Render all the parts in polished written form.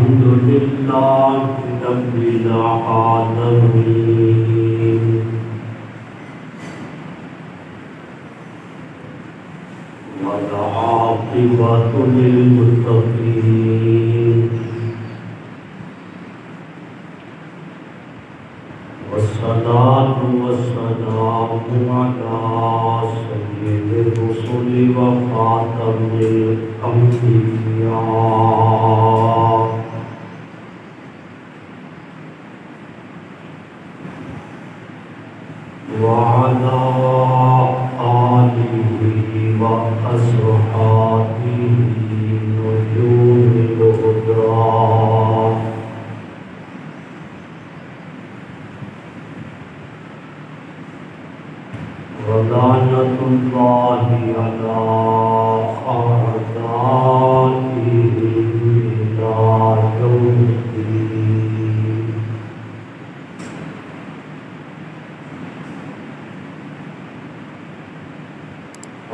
الحمد لله رب العالمين والعاقبة للمتقين والصلاة والسلام على سيد الرسل وخاتم الأنبياء وعلى آله وأصحابه نجوم الهدى ولعنة الله على أعدائه إلى يوم الدين.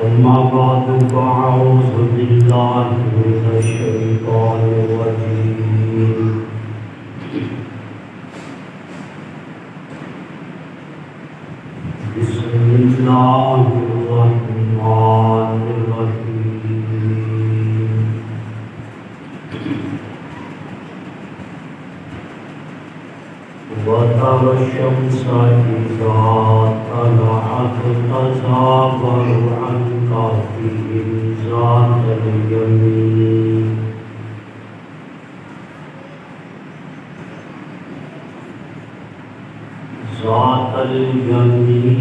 أما بعد فأعوذ بالله من الشيطان الرجيم. بسم الله الرحمن الرحيم. وترى الشمس إذا طلعت تزاور عن كهفهم ذات اليمين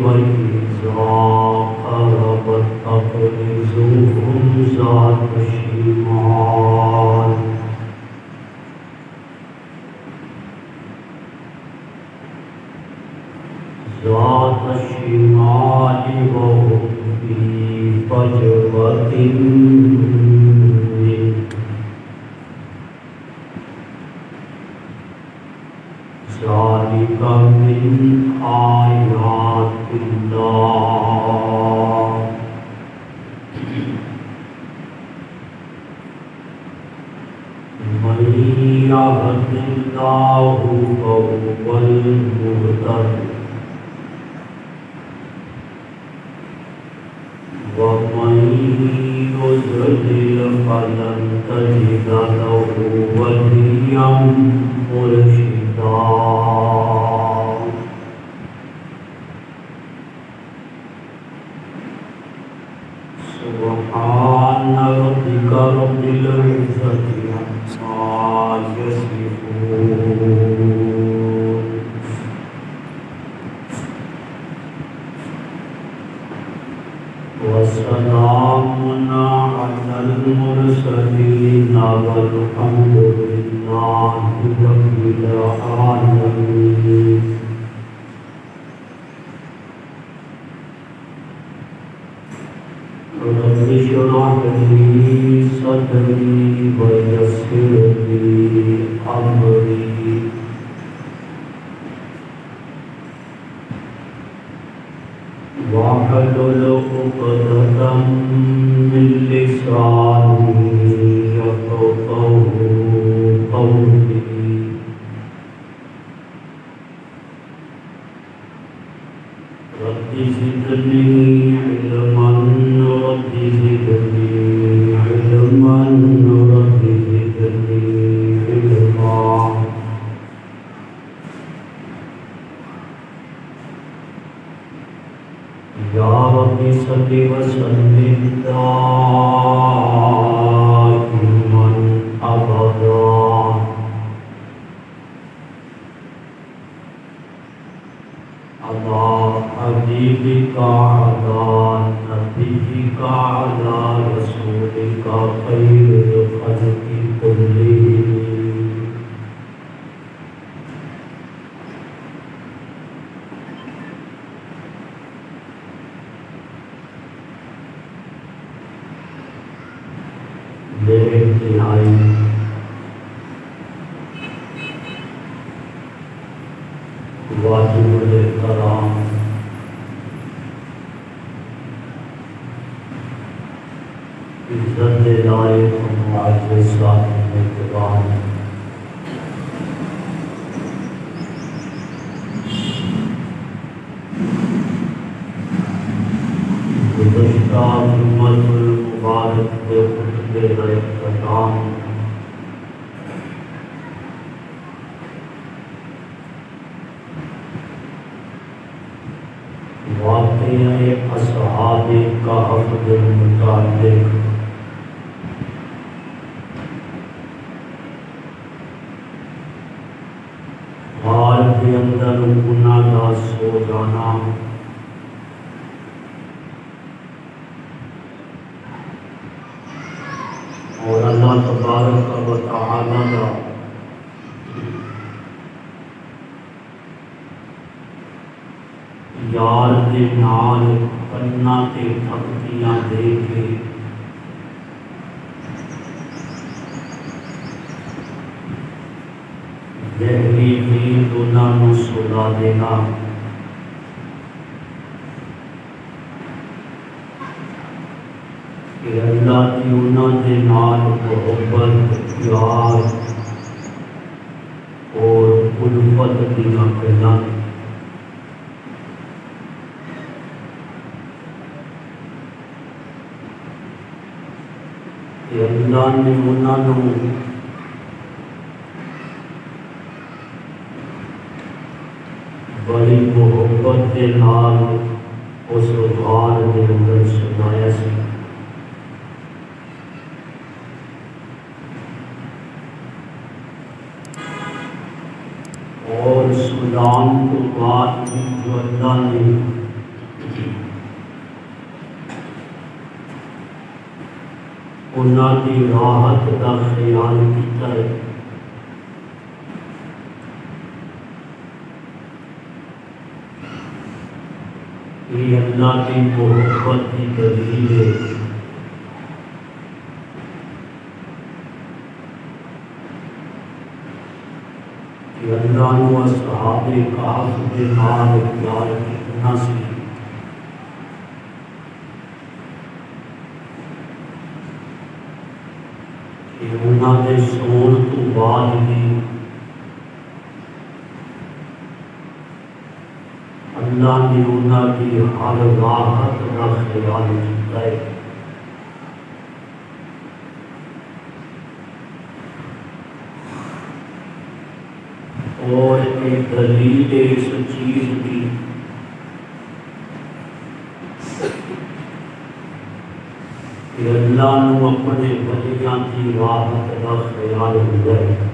وإذا قربت تقرضهم ذات الشمال وهم في فجوة منه. ذلك من آيات الله. من يهد الله فهو المهتد ومن يضلل فلن تجد له وليا مرشدا. سبحان ربك رب العزة عما يصفون وسلام على المرسلين والحمد لله رب العالمين. رب اشرح لي صدري ويسر لي أمري واحلل عقدة من لساني يفقهوا قولي. رب زدني علما رب زدني علما رب زدني علما. يا رب صل وسلم دائما أبدا على حبيبك على نبيك على رسولك خير الخلق كلهم. میرے انتہائی واجب الاحترام عزت لائق معزز صاحب اقتدار کہف کے متعلق غار کے اندر گناہ کا سو جانا اور اللہ تبارک و تعالی کا یار کے نال پنہ تے تھپڑیاں دے کے گہری نیند انہاں نوں سلا دینا کہ اللہ کی انہاں دے نال محبت پیار اور الفت دیاں گلاں کہ اللہ نے انہاں نوں بڑی محبت کے نال اس غار کے اندر سجایا سی اور سجان تو بعد بھی جو اللہ نے انہاں کی راحت کا خیال کیتا ہے یہ اللہ کی محبت کی دلیل ہے کہ اللہ نے اصحاب کہف کے نال پیار کتنا سی کہ انہاں دے سون تو بعد بھی اللہ نے انہاں کی ہر راحت کا خیال کیتا ہے اور ایک دلیل اس چیز کی کہ اللہ نے اپنے بلیاں کی راحت کا خیال ہوتا ہے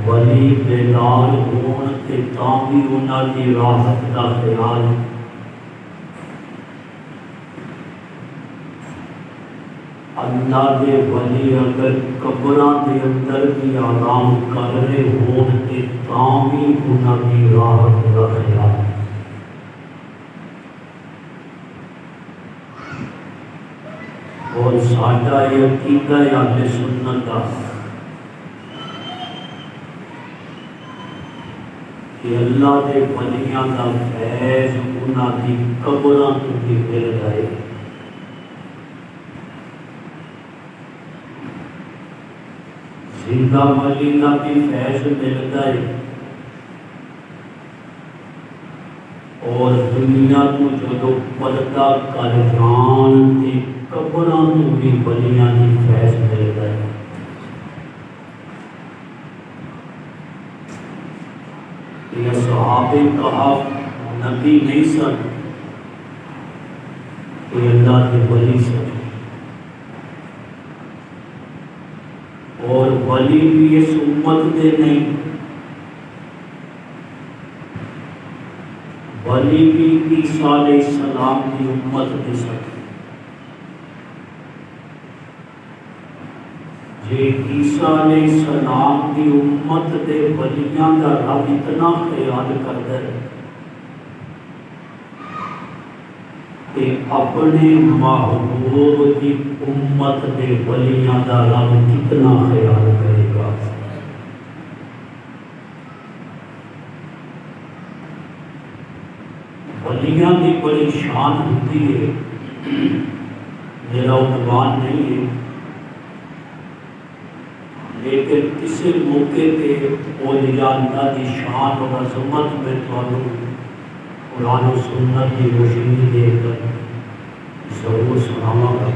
ولی بیدار ہون تے تاں بھی انہاں کی راحت کا خیال اللہ دے ولی اگر قبراں دے اندر بھی آرام کر رہے ہون تے تاں بھی انہاں کی راحت کا خیال اور ساڈا یہ عقیدہ ہے اہل سنت کا کہ اللہ دے ولیاں دا فیض انہاں دی قبراں تو بھی مل رہے زندہ ولی دا بھی فیض ملتا ہے اور دنیا تو جدو پردہ کر جان تے قبراں تو بھی ولیاں دی فیض ملتا ہے یہ اصحاب کہف نبی نہیں سن یہ اللہ کے ولی سن اور ولی بھی اس امت دے نہیں ولی بھی عیسیٰ علیہ السلام کی امت دے سن جے عیسیٰ علیہ السلام کی امت دے ولیاں کا رب اتنا خیال کرتا ہے کہ اپنے محبوب کی امت دے ولیاں کا رب کتنا خیال کرے گا ولیاں کی بڑی شان ہوتی ہے میرا عنوان نہیں ہے لیکن کسی موقع پہ اولیاء اللہ کی شان اور عظمت میں قرآن و سنت کی روشنی دے کر ضرور سناواں گا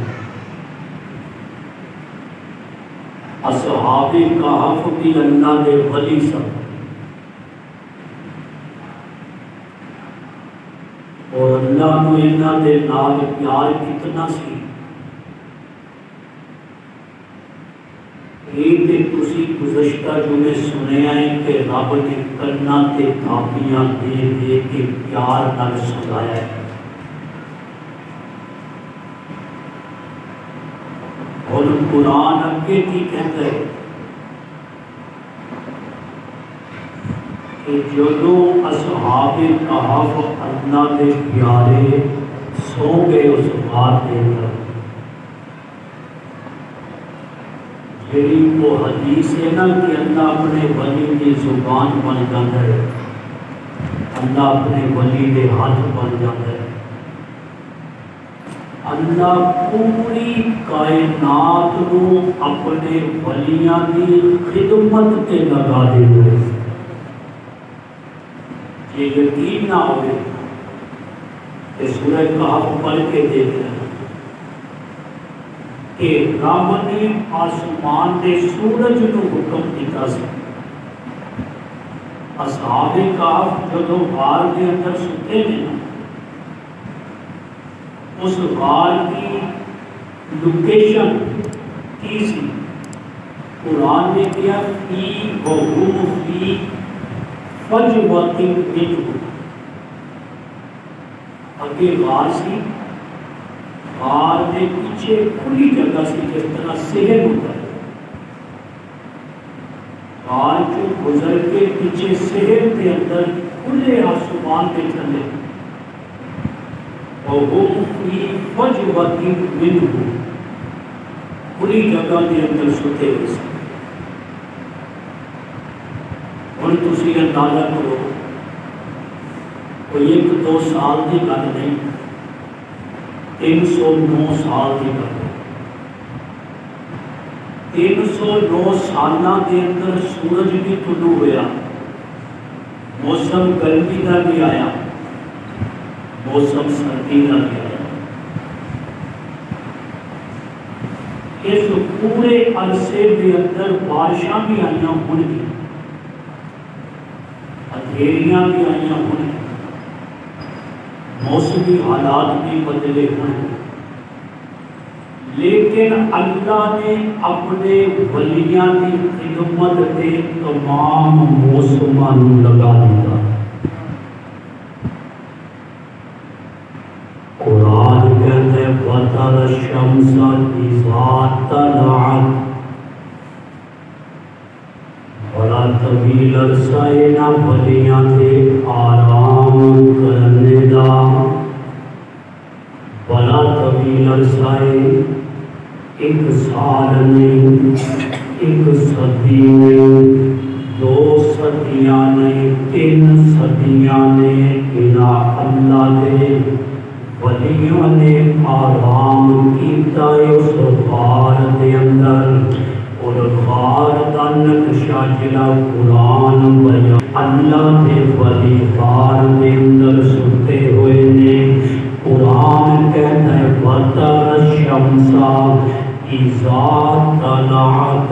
اصحاب کہف بھی اللہ دے ولی سن اور اللہ کو انہاں دے نال پیار کتنا سی. ایک تے تسی گزشتہ جمعے سنیا ہے کہ رب نے کناں تے تھاپیاں دے دے کے پیار نال سجایا ہے. اور قرآن اگے کی کہتا ہے کہ جدوں اصحاب کہف اللہ دے پیارے سو گئے اس غار دے اندر، جیڑی وہ حدیث ہے نا کہ اللہ اپنے ولی کی زبان بن جاتا ہے، اللہ اپنے ولی دے ہاتھ بن جاتا ہے. اللہ پوری کائنات کو اپنے ولیاں کی خدمت تے لگا دے ہوئے. یہ یقین نہ ہوئے کہ سورہ کہف پڑھ کے دیکھنا کہ رب نے آسمان دے سورج کو حکم دیتا سی. اصحاب کہف جدوں غار دے اندر ستے نے نا، اس غار کی لوکیشن کی سی؟ قرآن نے کیا فی وہم فی فجوۃ منہ. اگے غار سی، غار کے پیچھے کھلی جگہ سی جس طرح صحن ہوتا ہے. غار جو گزر کے پیچھے صحن کے اندر کھلے آسمان کے تھلے وَهُمْ فِي فَجْوَةٍ مِّنْهُ، کھلی جگہ کے اندر ستے ہوئے سن. ہن تسی اندازہ کرو، کوئی 1-2 سال کی گل نہیں، 309 سال کی گل. 309 سالاں کے اندر سورج بھی طلوع ہوا، موسم گرمی کا بھی آیا، موسم سردی کا بھی آیا. اس پورے عرصے کے اندر بارشاں بھی آئیاں ہون گی، اندھیریاں بھی آئیاں ہون گی، موسمی حالات بھی بدلے ہون گے. لیکن اللہ نے اپنے ولیاں کی خدمت کے تمام موسماں لگا دیا. قرآن کہتے ہیں وَتَرَى الشَّمْسَ إِذَا طَلَعَتْ، بڑا طویل عرصہ نہ ولیاں کے آرام کرنے دا، بڑا طویل عرصہ، 1 سال نہیں، 1 صدی نہیں، 2 صدیاں نہیں، 3 صدیاں نے بنا اللہ دے ولیوں نے آرام کیتا اس غار دے اندر. اور غار دا نقشہ جڑا قرآن بیان، اللہ دے ولی غار دے اندر ستے ہوئے نے. قرآن کہتا ہے وَتَرَى الشَّمْسَ إِذَا طَلَعَتْ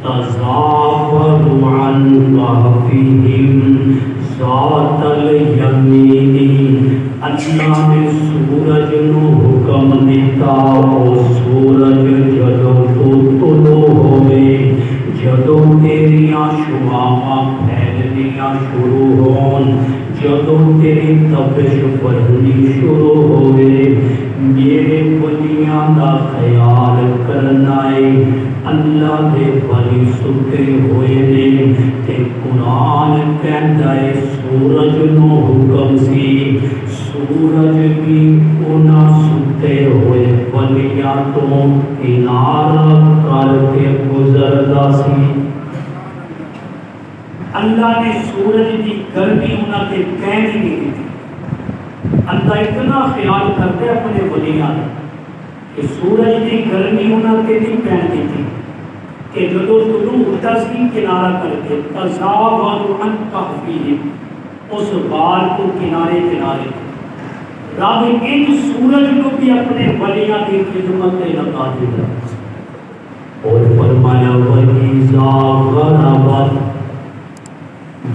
تَزَاوَرُ عَنْ كَهْفِهِمْ ذَاتَ الْيَمِينِ. اللہ نے سورج نو حکم دیتا، او سورج جدوں تو طلوع ہوئے، جدوں تیریاں شعاعاں پھیلنیاں شروع ہون، جدوں تیری تپش بڑھنی شروع ہوئے، میرے ولیاں دا خیال کرنا ہے. اللہ دے ولی ستے ہوئے نے تے قرآن کہندا ہے سورج نو حکم سی، سورج بھی انہاں ستے ہوئے ولیاں تو کنارہ کر کے گزردا سی. اللہ نے سورج کی گرمی انہاں تے کہنی نہیں دی. اللہ اتنا خیال کرتے اپنے ولیاں کہ سورج کی گرمی انہاں تے نہیں پہن دیتی کہ جدو طلوع ہوتا سی کنارہ کر کے تزاور عن کہفِہم، اس غار کو کنارے کنارے رب ان سورج کو بھی اپنے ولیاں کی خدمت میں لگا دیا. اور فرمایا وَإِذَا غَرَبَتْ،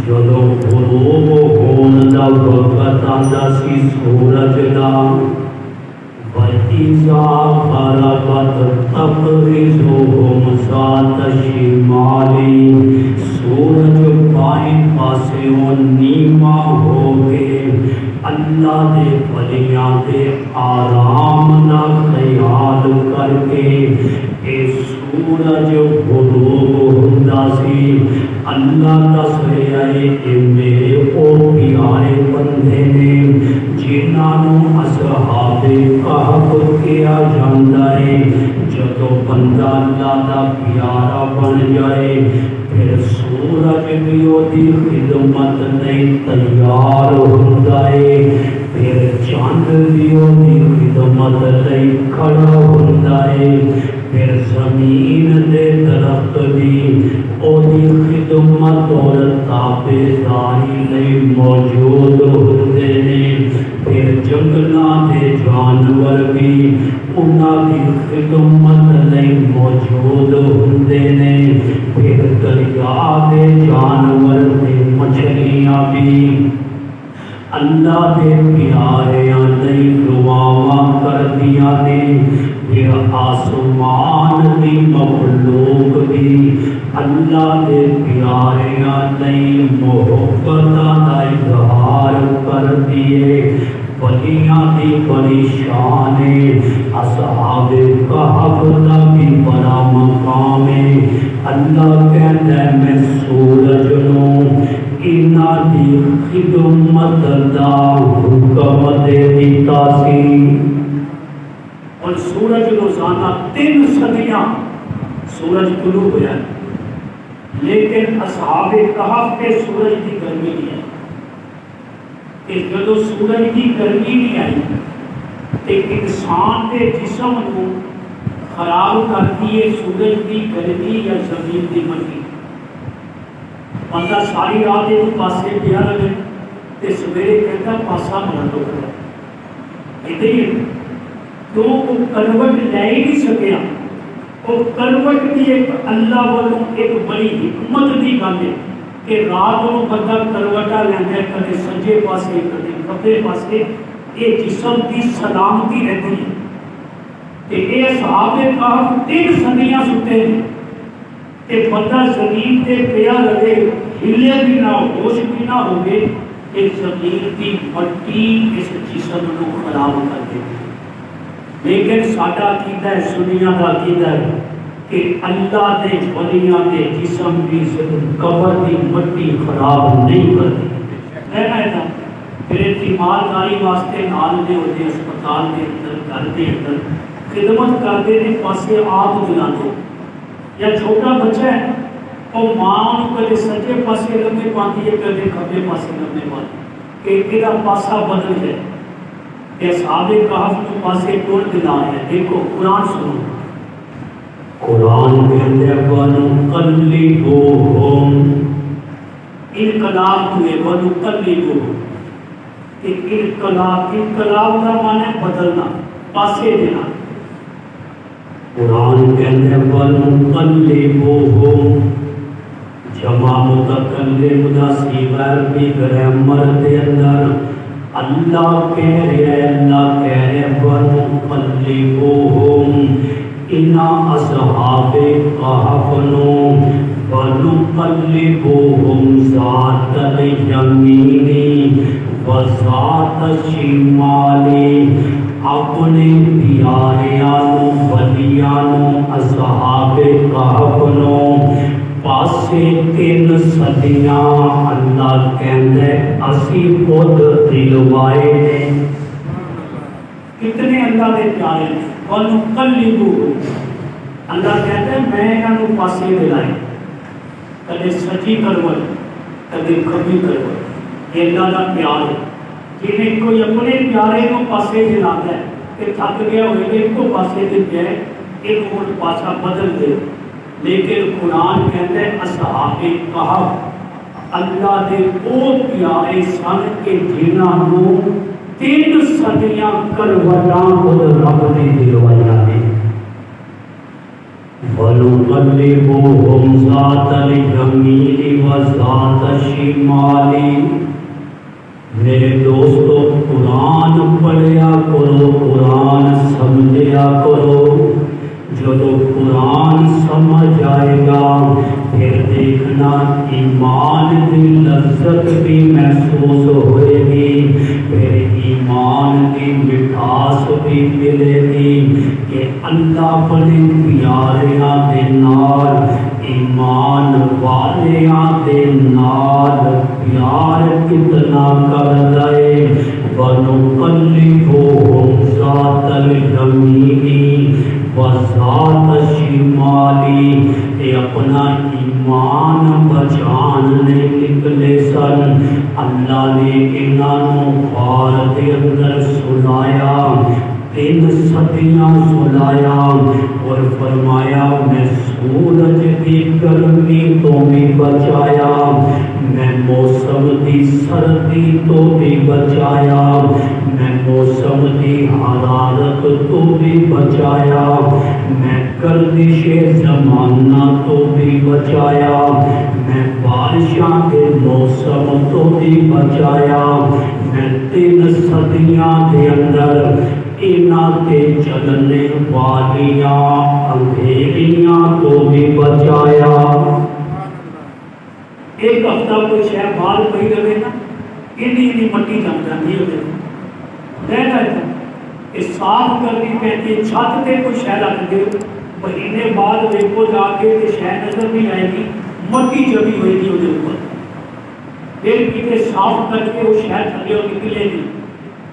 جدو غروب ہون دا وقت آندا سی سورج دا وَإِذَا غَرَبَتْ تَبْرِزُهُمْ ذَاتَ الشِّمَالِ سورج بائیں پاسوں نیما ہو کے اللہ دے ولیاں دے آرام دا خیال کر کے اے سورج غروب ہوندا سی اللہ دس رہا ہے کہ میرے او پیارے بندے نے جنہاں نوں اصحاب کہف کیا جاندا ہے جدو بندہ اللہ دا پیارا بن جائے پھر سورج بھی اودی خدمت نہیں تیار ہوندا ہے پھر چاند بھی اودی خدمت نہیں کھڑا ہوندا ہے پھر زمین دے درخت بھی اودی خدمت اور تابعداری نہیں موجود ہوندے نے پھر جنگلاں دے جانور بھی انہاں دی خدمت نہیں موجود ہوندے نے پھر دریا دے جانور دے مچھلیاں بھی اللہ دے پیاریاں نہیں دعاواں کردیاں نے پھر آسمان دی مخلوق بھی اللہ دے پیاریاں نہیں محبتاں دا اظہار کر دیے ولیاں دی بڑی شان ہے اصحاب کہف دا بھی بڑا مقام ہے اللہ کہتا ہے میں سورج نوں انہاں دی خدمت دا حکم دے دیتا سی اور سورج روزانہ 3 صدیاں سورج طلوع ہوا ہے لیکن اصحاب کہف کے سورج کی گرمی نہیں ہے کہ جدو سورج کی گرمی نہیں آئی ایک انسان کے جسم کو خراب کرتی ہے سورج کی گرمی یا زمین کی مٹی بندہ ساری رات ایک پاسے پیا رہے تے سویرے کہتا پاسا ملٹو کر ادھر ہی کیوں وہ کروٹ لے ہی نہیں سکیا وہ کروٹ بھی ایک اللہ والوں ایک بڑی حکمت کی گل ہے کہ رات کو بندہ کروٹا لینا ہے کدے سجے پاسے کدے کھبے پاسے یہ جسم کی سلامتی رہتی ہے کہ یہ اصحاب کہف 3 صدیاں ستے ہیں کہ بندہ زمین تے پیا رہے ہلے بھی نہ ہوش بھی نہ ہوئے کہ زمین کی مٹی اس جسم کو خراب کر دے لیکن ساڈا عقیدہ ہے سنیاں دا عقیدہ ہے کہ اللہ دے ولیاں دے جسم کی قبر کی مٹی خراب نہیں کرتی کہنا ہے نا پھر تیمارداری واسطے نال دے ہوتے اسپتال کے اندر گھر کے اندر خدمت کرتے ہیں پاسے آپ دلاتے یا چھوٹا بچہ ہے وہ ماں کدے سجے پاسے لمبے پاتی ہے کدے کھبے پاسے لمبے پاتی کہ یہ پاسا بدل جائے کہ اصحاب کہف کے پاسے ٹوڑ دلا ہے دیکھو قرآن سنو قرآن کہتے ہیں وَنُقَلِّبُهُمْ انقلاب ہوئے وَنُقَلِّبُهُمْ کہ انقلاب کا معنی بدلنا پاسے دینا قرآن کہتے ہیں وَنُقَلِّبُهُمْ جمع متکلم دا سیغر بھی گرامر دے اندر اللہ کہہ رہے وَنُقَلِّبُهُمْ اِنَّا أَصْحَابِ كَهْفٍ وَنُقَلِّبُهُمْ ذَاتَ الْيَمِينِ وَذَاتَ الشِّمَالِ اپنے پیاریانوں ولیانوں اصحاب کہف پاسے 3 صدیاں اللہ کہندے اسی خود دلوائے نے کتنے اللہ دے پیارے ہیں وَنُقَلِّبُهُمْ اللہ کہتے ہیں میں انہوں پاسے دلائے کدے سجی کروٹ کدے کبھی کروٹ یہ اللہ دا پیار ہے جنہیں کوئی اپنے پیارے کو پاسے دلاتا ہے کہ تھک گیا ہوئے کہ ان کو پاسے دل جائے ایک وقت پاسا بدل دے لیکن قرآن کہتے ہیں اصحاب کہف اللہ دے او پیارے سن کے جنہاں نوں 3 صدیاں کروٹاں خود رب نے دلوائیاں نے وَنُقَلِّبُهُمْ ذَاتَ الْيَمِينِ وَذَاتَ الشِّمَالِ۔ میرے دوستو قرآن پڑھیا کرو، قرآن سمجھیا کرو، جب قرآن سمجھ آئے گا پھر دیکھنا ایمان کی لذت بھی محسوس ہوئے گی، پھر ایمان کی مٹھاس بھی ملے گی کہ اللہ بڑے پیاریاں دے نال، ایمان والیاں دے نال پیار کتنا کر دے۔ وَنُقَلِّبُهُمْ ذَاتَ الْيَمِينِ وَذَاتَ الشِّمَالِ۔ اے اپنا ایمان بچانے نکلے سن، اللہ نے انہوں غار دے اندر سلایا، 3 صدیاں سلایا، اور فرمایا میں سورج کی گرمی تو بھی بچایا، میں موسم کی سردی تو بھی بچایا، میں موسم کی حرارت تو بھی بچایا، میں گردش زمانہ تو بھی بچایا، میں بارشاں کے موسم تو بھی بچایا، میں 3 صدیاں کے اندر انہاں کے چلنے والیاں اندھیریاں کو بھی بچایا۔ ایک ہفتہ کچھ ہے بال پئی رہے نا، انہی مٹی جم جاتی ہے، رہنا ہے کہ صاف کرنی پہنتی ہے، چھت پہ کچھ شہ رکھ دے، مہینے بعد دیکھو جا کے شہ نظر نہیں آئے گی، مٹی جمی ہوئی گی وہ اوپر، پھر پیتے صاف کر کے وہ شہ تھلے نکلے گی۔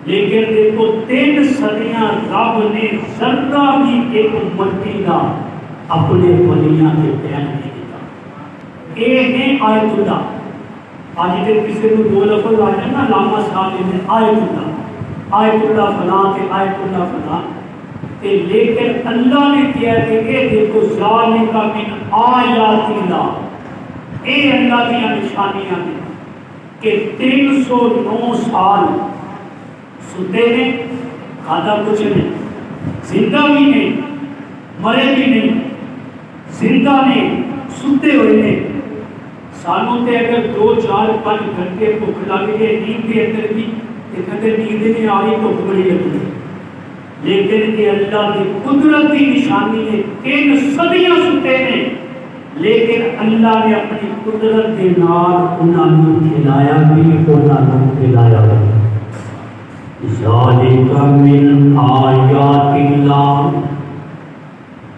لیکن دیکھو 3 صدیاں رب نے ذرہ بھی ایک مٹی کا اپنے ولیاں کے پیر نہیں دیتا۔ یہ ہے آیت اللہ۔ آج جب کسی کو 2 لفظ آ جائے نا علامہ صاحب نے آیت اللہ فلاں تے آیت اللہ فلاں، لیکن اللہ نے کیا کہ یہ دیکھو ذالک من آیات اللہ، اے اللہ کی نشانیاں ہیں کہ 309 سال ستے ہیں، کھادا کچھ نہیں، زندہ بھی نہیں، مرے بھی نہیں، زندہ نہیں، ستے ہوئے نہیں۔ سانوں تے اگر 2 4 5 گھنٹے بھوک لگ گئے نیند کے اندر بھی کہتے نیند نہیں آ رہی، بھوک بڑی لگی، لیکن یہ اللہ کی قدرت کی نشانی ہے۔ 3 صدیاں ستے ہیں، لیکن اللہ نے اپنی قدرت کے نال انہاں نوں کھلایا بھی، انہاں نوں پلایا بھی۔ ذالک من آیات اللہ۔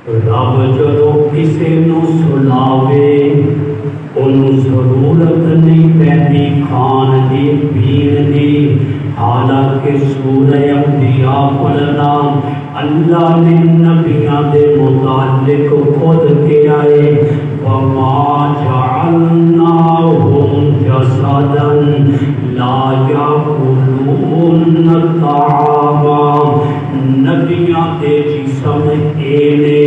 رب جدو کسی نو سلاوے انہوں ضرورت نہیں پیندی کھان دی پین دی، حالانکہ سورہ انبیاء پڑھنا اللہ نے نبیاں دے متعلق خود کیا ہے، وَمَا جَعَلْنَاهُمْ جَسَدًا لَا يَأْكُلُونَ الطَّعَامَ۔ نبیاں دے جسم اینے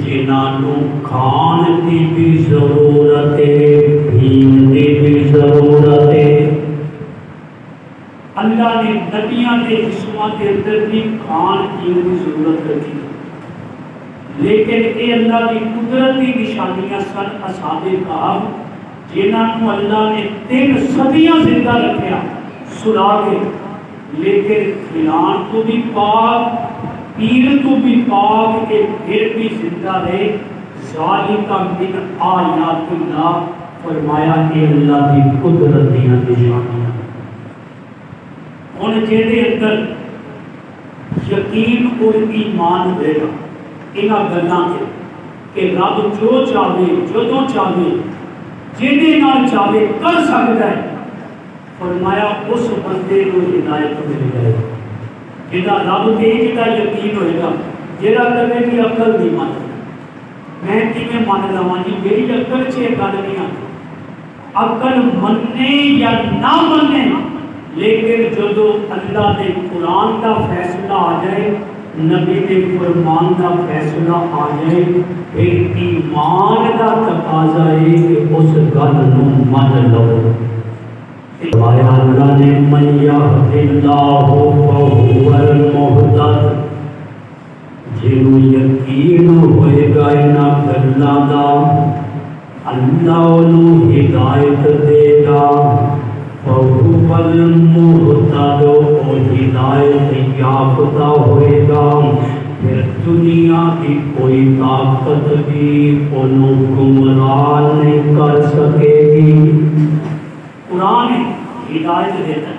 جنہوں کھان کی بھی ضرورت ہے، پین کی بھی ضرورت ہے۔ اللہ نے نبیاں دے جسموں کے اندر بھی کھان پین کی ضرورت رکھی، لیکن اے اللہ کی قدرت کی نشانیاں سن۔ اصحاب کہف جنہوں اللہ نے 3 صدیاں زندہ رکھیا سلا کے، لیکن کھلان تو بھی پاک، پیر تو بھی پاک، کہ پھر بھی زندہ رہے۔ ذالک من آیات اللہ، فرمایا کہ اللہ کی قدرت کی نشانیاں۔ ہن جہدے اندر یقین اور ایمان ہوئے گا انہاں گلاں تے کہ رب جو چاہے جدوں چاہے جہدے نال چاہے کر سکتا ہے، فرمایا اس بندے کو ہدایت مل جائے گا۔ جہاں رب تے جہاں یقین ہوئے گا، جہاں کبھی بھی عقل نہیں مانتا، میں کیویں من لواں جی میری عقل چ یہ گل نہیں آتی، عقل مننے یا نہ مننے، لیکن جدو اللہ نے قرآن کا فیصلہ آ جائے، نبی کے فرمان کا فیصلہ آ جائے، پھر ایمان کا تقاضا ہے کہ اس گل نو من لو۔ اللہ نے من یہد اللہ فہو المہتد، جن جنوں یقین ہوئے گا انہاں گلاں دا اللہ انہوں ہدایت دے گا فَهُوَ الْمُهْتَدُ او ہدایت یافتہ ہوئے گا پھر دنیا کی کوئی طاقت بھی انہوں گمراہ نہیں کر سکے گی۔ قرآن ہدایت دیتا ہے،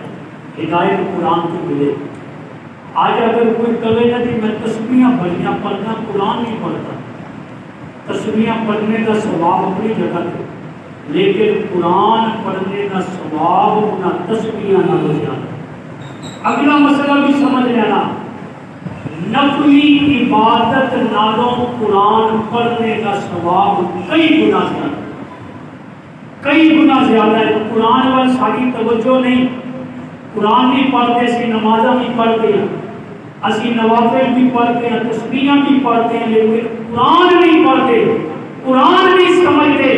ہدایت قرآن کو ملے۔ آج اگر کوئی کہے نا کہ میں تسبیحاں بڑیاں پڑھنا، قرآن نہیں پڑھتا، تسبیحاں پڑھنے کا ثواب اپنی جگہ ہے، لیکن قرآن پڑھنے کا ثواب نہ تسبیحاں نہ زیادہ۔ اگلا مسئلہ بھی سمجھ لینا، نفلی عبادت نالوں قرآن پڑھنے کا ثواب کئی گنا زیادہ، کئی گنا زیادہ ہے۔ قرآن وال ساری توجہ نہیں، قرآن بھی پڑھتے اسی نمازاں بھی پڑھتے ہیں، اسی نوافل بھی پڑھتے ہیں، تسبیحاں بھی پڑھتے ہیں، لیکن قرآن نہیں پڑھتے، قرآن نہیں سمجھتے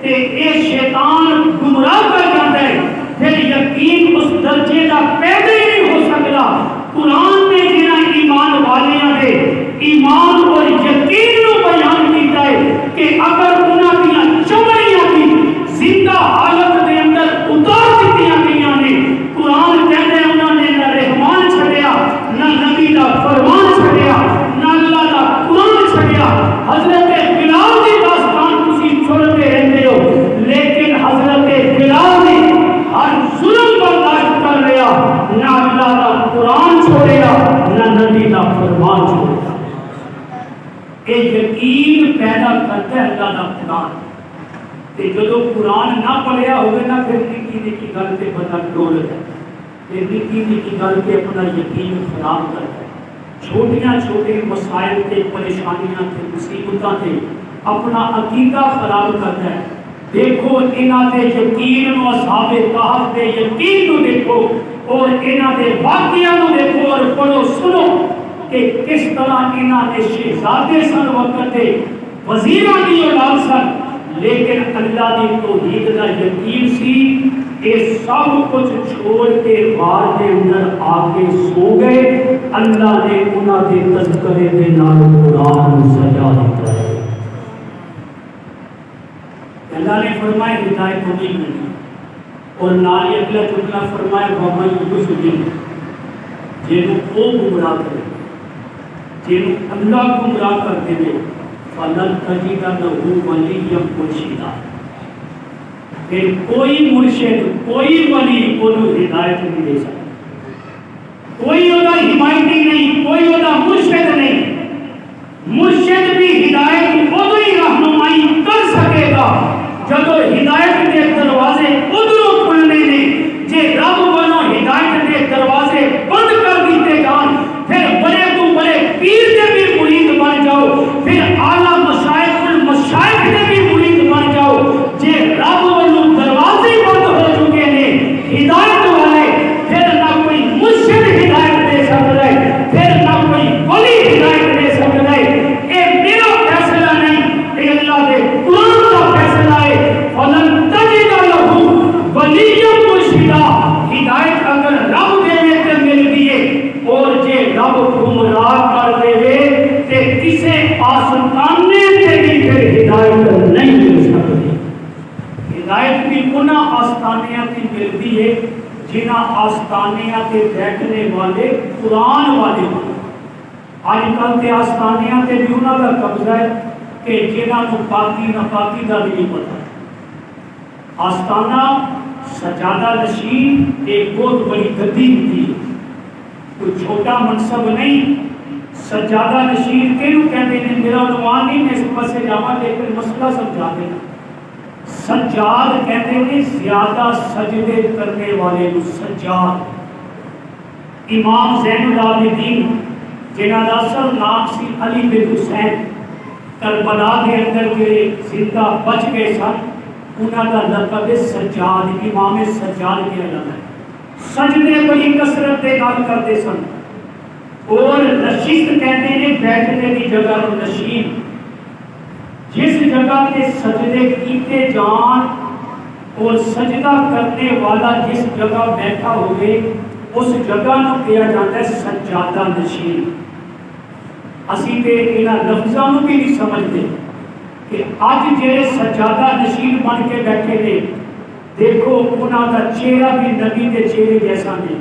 تے اے شیطان گمراہ کر جاتا ہے، پھر یقین اس درجے کا پیدا ہی نہیں ہو سکتا۔ قرآن نے جنہاں ایمان والیاں دے ایمان اور یقین نو بیان کیتا ہے کہ اگر انہاں دیاں چمڑیاں بھی زندہ حالت دے اندر اتار دتیاں گئیاں نے، قرآن کہتے ہیں انہوں نے نہ رحمان چھڑیا، نہ نبی کا فرمان چھڑیا، نہ اللہ کا قرآن چھڑیا۔ حضرت بلال کی داستان تسی چھوڑتے رہتے ہو، لیکن حضرت بلال نے ہر ظلم برداشت کر لیا، نہ اللہ کا قرآن چھوڑیا، نہ نبی کا فرمان چھوڑیا۔ یہ یقین پیدا کرتا ہے اللہ کا قرآن۔ جدو قرآن نہ پڑھیا ہوئے نا، پھر نکی نکی گل پہ بندہ ڈول ہے، پھر نکی نکی گل پہ اپنا یقین خراب کرتا ہے، چھوٹیاں چھوٹے مسائل تے پریشانیاں تے مصیبتاں تے اپنا عقیدہ خراب کرتا ہے۔ دیکھو انہاں دے یقین نو، اصحاب کہف دے یقین نو دیکھو اور انہاں دے واقعہ نو دیکھو اور پڑھو سنو کہ کس طرح انہاں دے شہزادے سن وقت دے، وزیراں دی اولاد سن، لیکن اللہ دی توحید کا یقین سی۔ یہ سب کچھ چھوڑ کے غار کے اندر آ کے سو گئے، اللہ نے انہاں دے تذکرے دے نال قرآن سجا دیتا ہے۔ اللہ نے فرمایا ہدایت نہیں کرنی، اور نال اگلا جملہ فرمایا وَمَن يُضْلِلْ، جنوں وہ گمراہ کرے، جنوں اللہ گمراہ کر دے، فَلَن تَجِدَ لَهُ وَلِيًّا مُرْشِدًا، پھر کوئی مرشد، کوئی ولی انہوں ہدایت نہیں دے سکتا، کوئی ہوتا حمایتی نہیں، کوئی ہوتا مرشد نہیں۔ مرشد بھی ہدایت ادھر ہی رہنمائی کر سکے گا جب ہدایت کے دروازے ادھروں کھلنے نے، جے رب بنو ہدایت کے دروازے بند کر دیتے گان، پھر بڑے تو بڑے پیر کے بھی مرید بن جاؤ، پھر اعلیٰ مشائخ المشائخ کے بھی مرید بن جاؤ، جے رب بنو دروازے بند ہو چکے ہیں ہدایت والے، پھر نہ کوئی مرشد ہدایت دے سکتا ہے، پھر نہ کوئی ولی ہدایت دے سکتا ہے۔ اے میرا فیصلہ نہیں، اے اللہ دے قرآن کا فیصلہ ہے۔ فَلَن تَجِدَ لَهُ وَلِيًّا مُرْشِدًا، ہدایت اگر رب دے تے ملتی ہے، اور جے رب گمراہ کر دے تے کسے آستانے تے بھی پھر ہدایت نہیں مل سکتی۔ ہدایت بھی انہاں آستانیاں کی ملتی ہے جنہاں آستانیاں تے بیٹھنے والے قرآن والے ہیں۔ آج کل کے آستانیاں تے بھی انہاں کا قبضہ ہے کہ جنہاں کو پاکی ناپاکی کا بھی نہیں پتہ۔ آستانہ سجادہ نشین ایک بہت بڑی گدی ہوتی ہے، کوئی چھوٹا منصب نہیں۔ سجادہ نشین کیوں کہتے ہیں؟ میرا عنوان نہیں، میں اس پاس سے جاواں، لیکن مسئلہ سمجھا دینا۔ سجاد کہتے ہیں زیادہ سجدے کرنے والے کو سجاد۔ امام زین العابدین جنہاں دا اصل نام سی علی بن حسین، کربلا کے اندر کے زندہ بچ گئے سن، انہاں کا لقب سجاد، امام سجاد کے علم ہے۔ سجدے بڑی کثرت دے نال کرتے سن، اور نشست کہتے ہیں بیٹھنے کی جگہ کو نشین، جس جگہ کے سجدے کیتے جان اور سجدہ کرنے والا جس جگہ بیٹھا ہوئے اس جگہ نو کیا جاتا ہے سجادہ نشین۔ اسی تے انہاں لفظاں نوں بھی نہیں سمجھتے کہ اج جڑے سجادہ نشین بن کے بیٹھے نے، دیکھو انہاں دا چہرہ بھی نبی دے چہرے جیسا نہیں،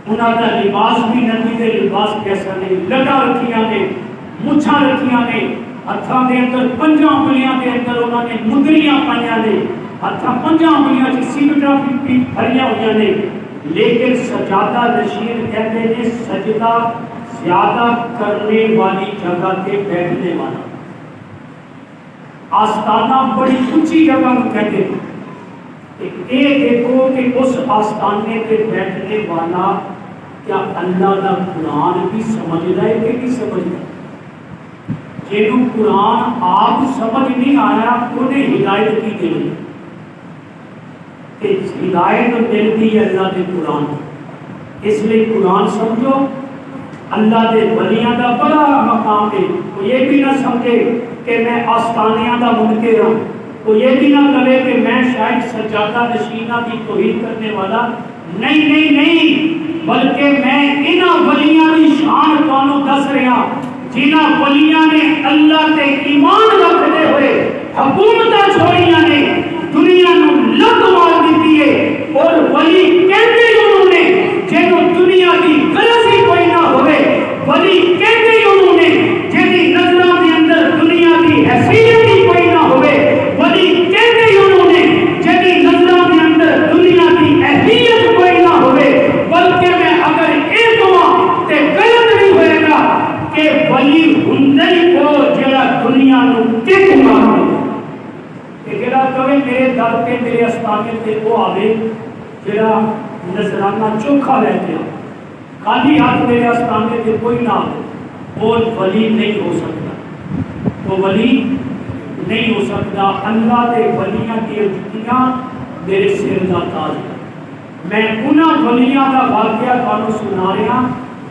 انہاں دا لباس بھی نبی دے لباس جیسا نہیں، لٹا رکھیاں نے، مچھاں رکھیاں نے، ہتھاں دے اندر پنجاں انگلیاں دے اندر انہاں نے مدریاں پائیاں نے، ہتھاں پنجاں انگلیاں چ سگٹاں بھی بھریاں ہوئیاں نے، لیکن سجادہ نشین کہتے ہیں سجدہ زیادہ کرنے والی جگہ تے بیٹھنے والا، آستانہ بڑی اونچی جگہ کو کہتے ہیں۔ یہ دیکھو کہ اس آستانے پہ بیٹھنے والا کیا اللہ کا قرآن بھی سمجھتا ہے کہ نہیں سمجھتا؟ جنہوں قرآن آپ سمجھ نہیں آیا انہیں ہدایت کی دینی، کہ ہدایت ملتی ہے اللہ کے قرآن، اس لیے قرآن سمجھو۔ اللہ دے ولیاں دا بڑا مقام ہے، وہ یہ بھی نہ سمجھے کہ میں آستانیاں دا منکر ہوں، وہ یہ بھی نہ کرے کہ میں شاید سجادہ نشینہ کی توہین کرنے والا نہیں نہیں نہیں، بلکہ میں انہاں ولیاں کی شان تانوں دس رہا جنہاں ولیاں نے اللہ تے ایمان رکھتے ہوئے حکومتاں چھوڑیاں نے، دنیا نو لت مار دیتی ہے، اور ولی کہتے انہوں نے جنہوں دنیا کی غرض ہی کوئی نہ ہوئے، ولی کہتے انہوں نے جنہی نظروں کے اندر دنیا کی حیثیت ہی کوئی نہ ہوئے، ولی کہتے انہوں نے جنہی نظروں کے اندر دنیا کی اہلیت کوئی نہ ہوئے، بلکہ میں اگر ایک ہوں تے غلط نہیں ہوئے گا کہ ولی ہندے کو جڑا دنیا نو کٹ مار دے، کہ جڑا کہے میرے در تے میرے استانے تے وہ آوے جڑا نذرانہ چوکھا لے کے خالی ہاتھ میرے استانے تے کوئی نہ آوے، وہ ولی نہیں ہو سکتا، وہ ولی نہیں ہو سکتا۔ اللہ دے ولیاں کی جتیاں میرے سر دا تاج ہے۔ میں انہاں ولیاں دا واقعہ تانوں سنا رہا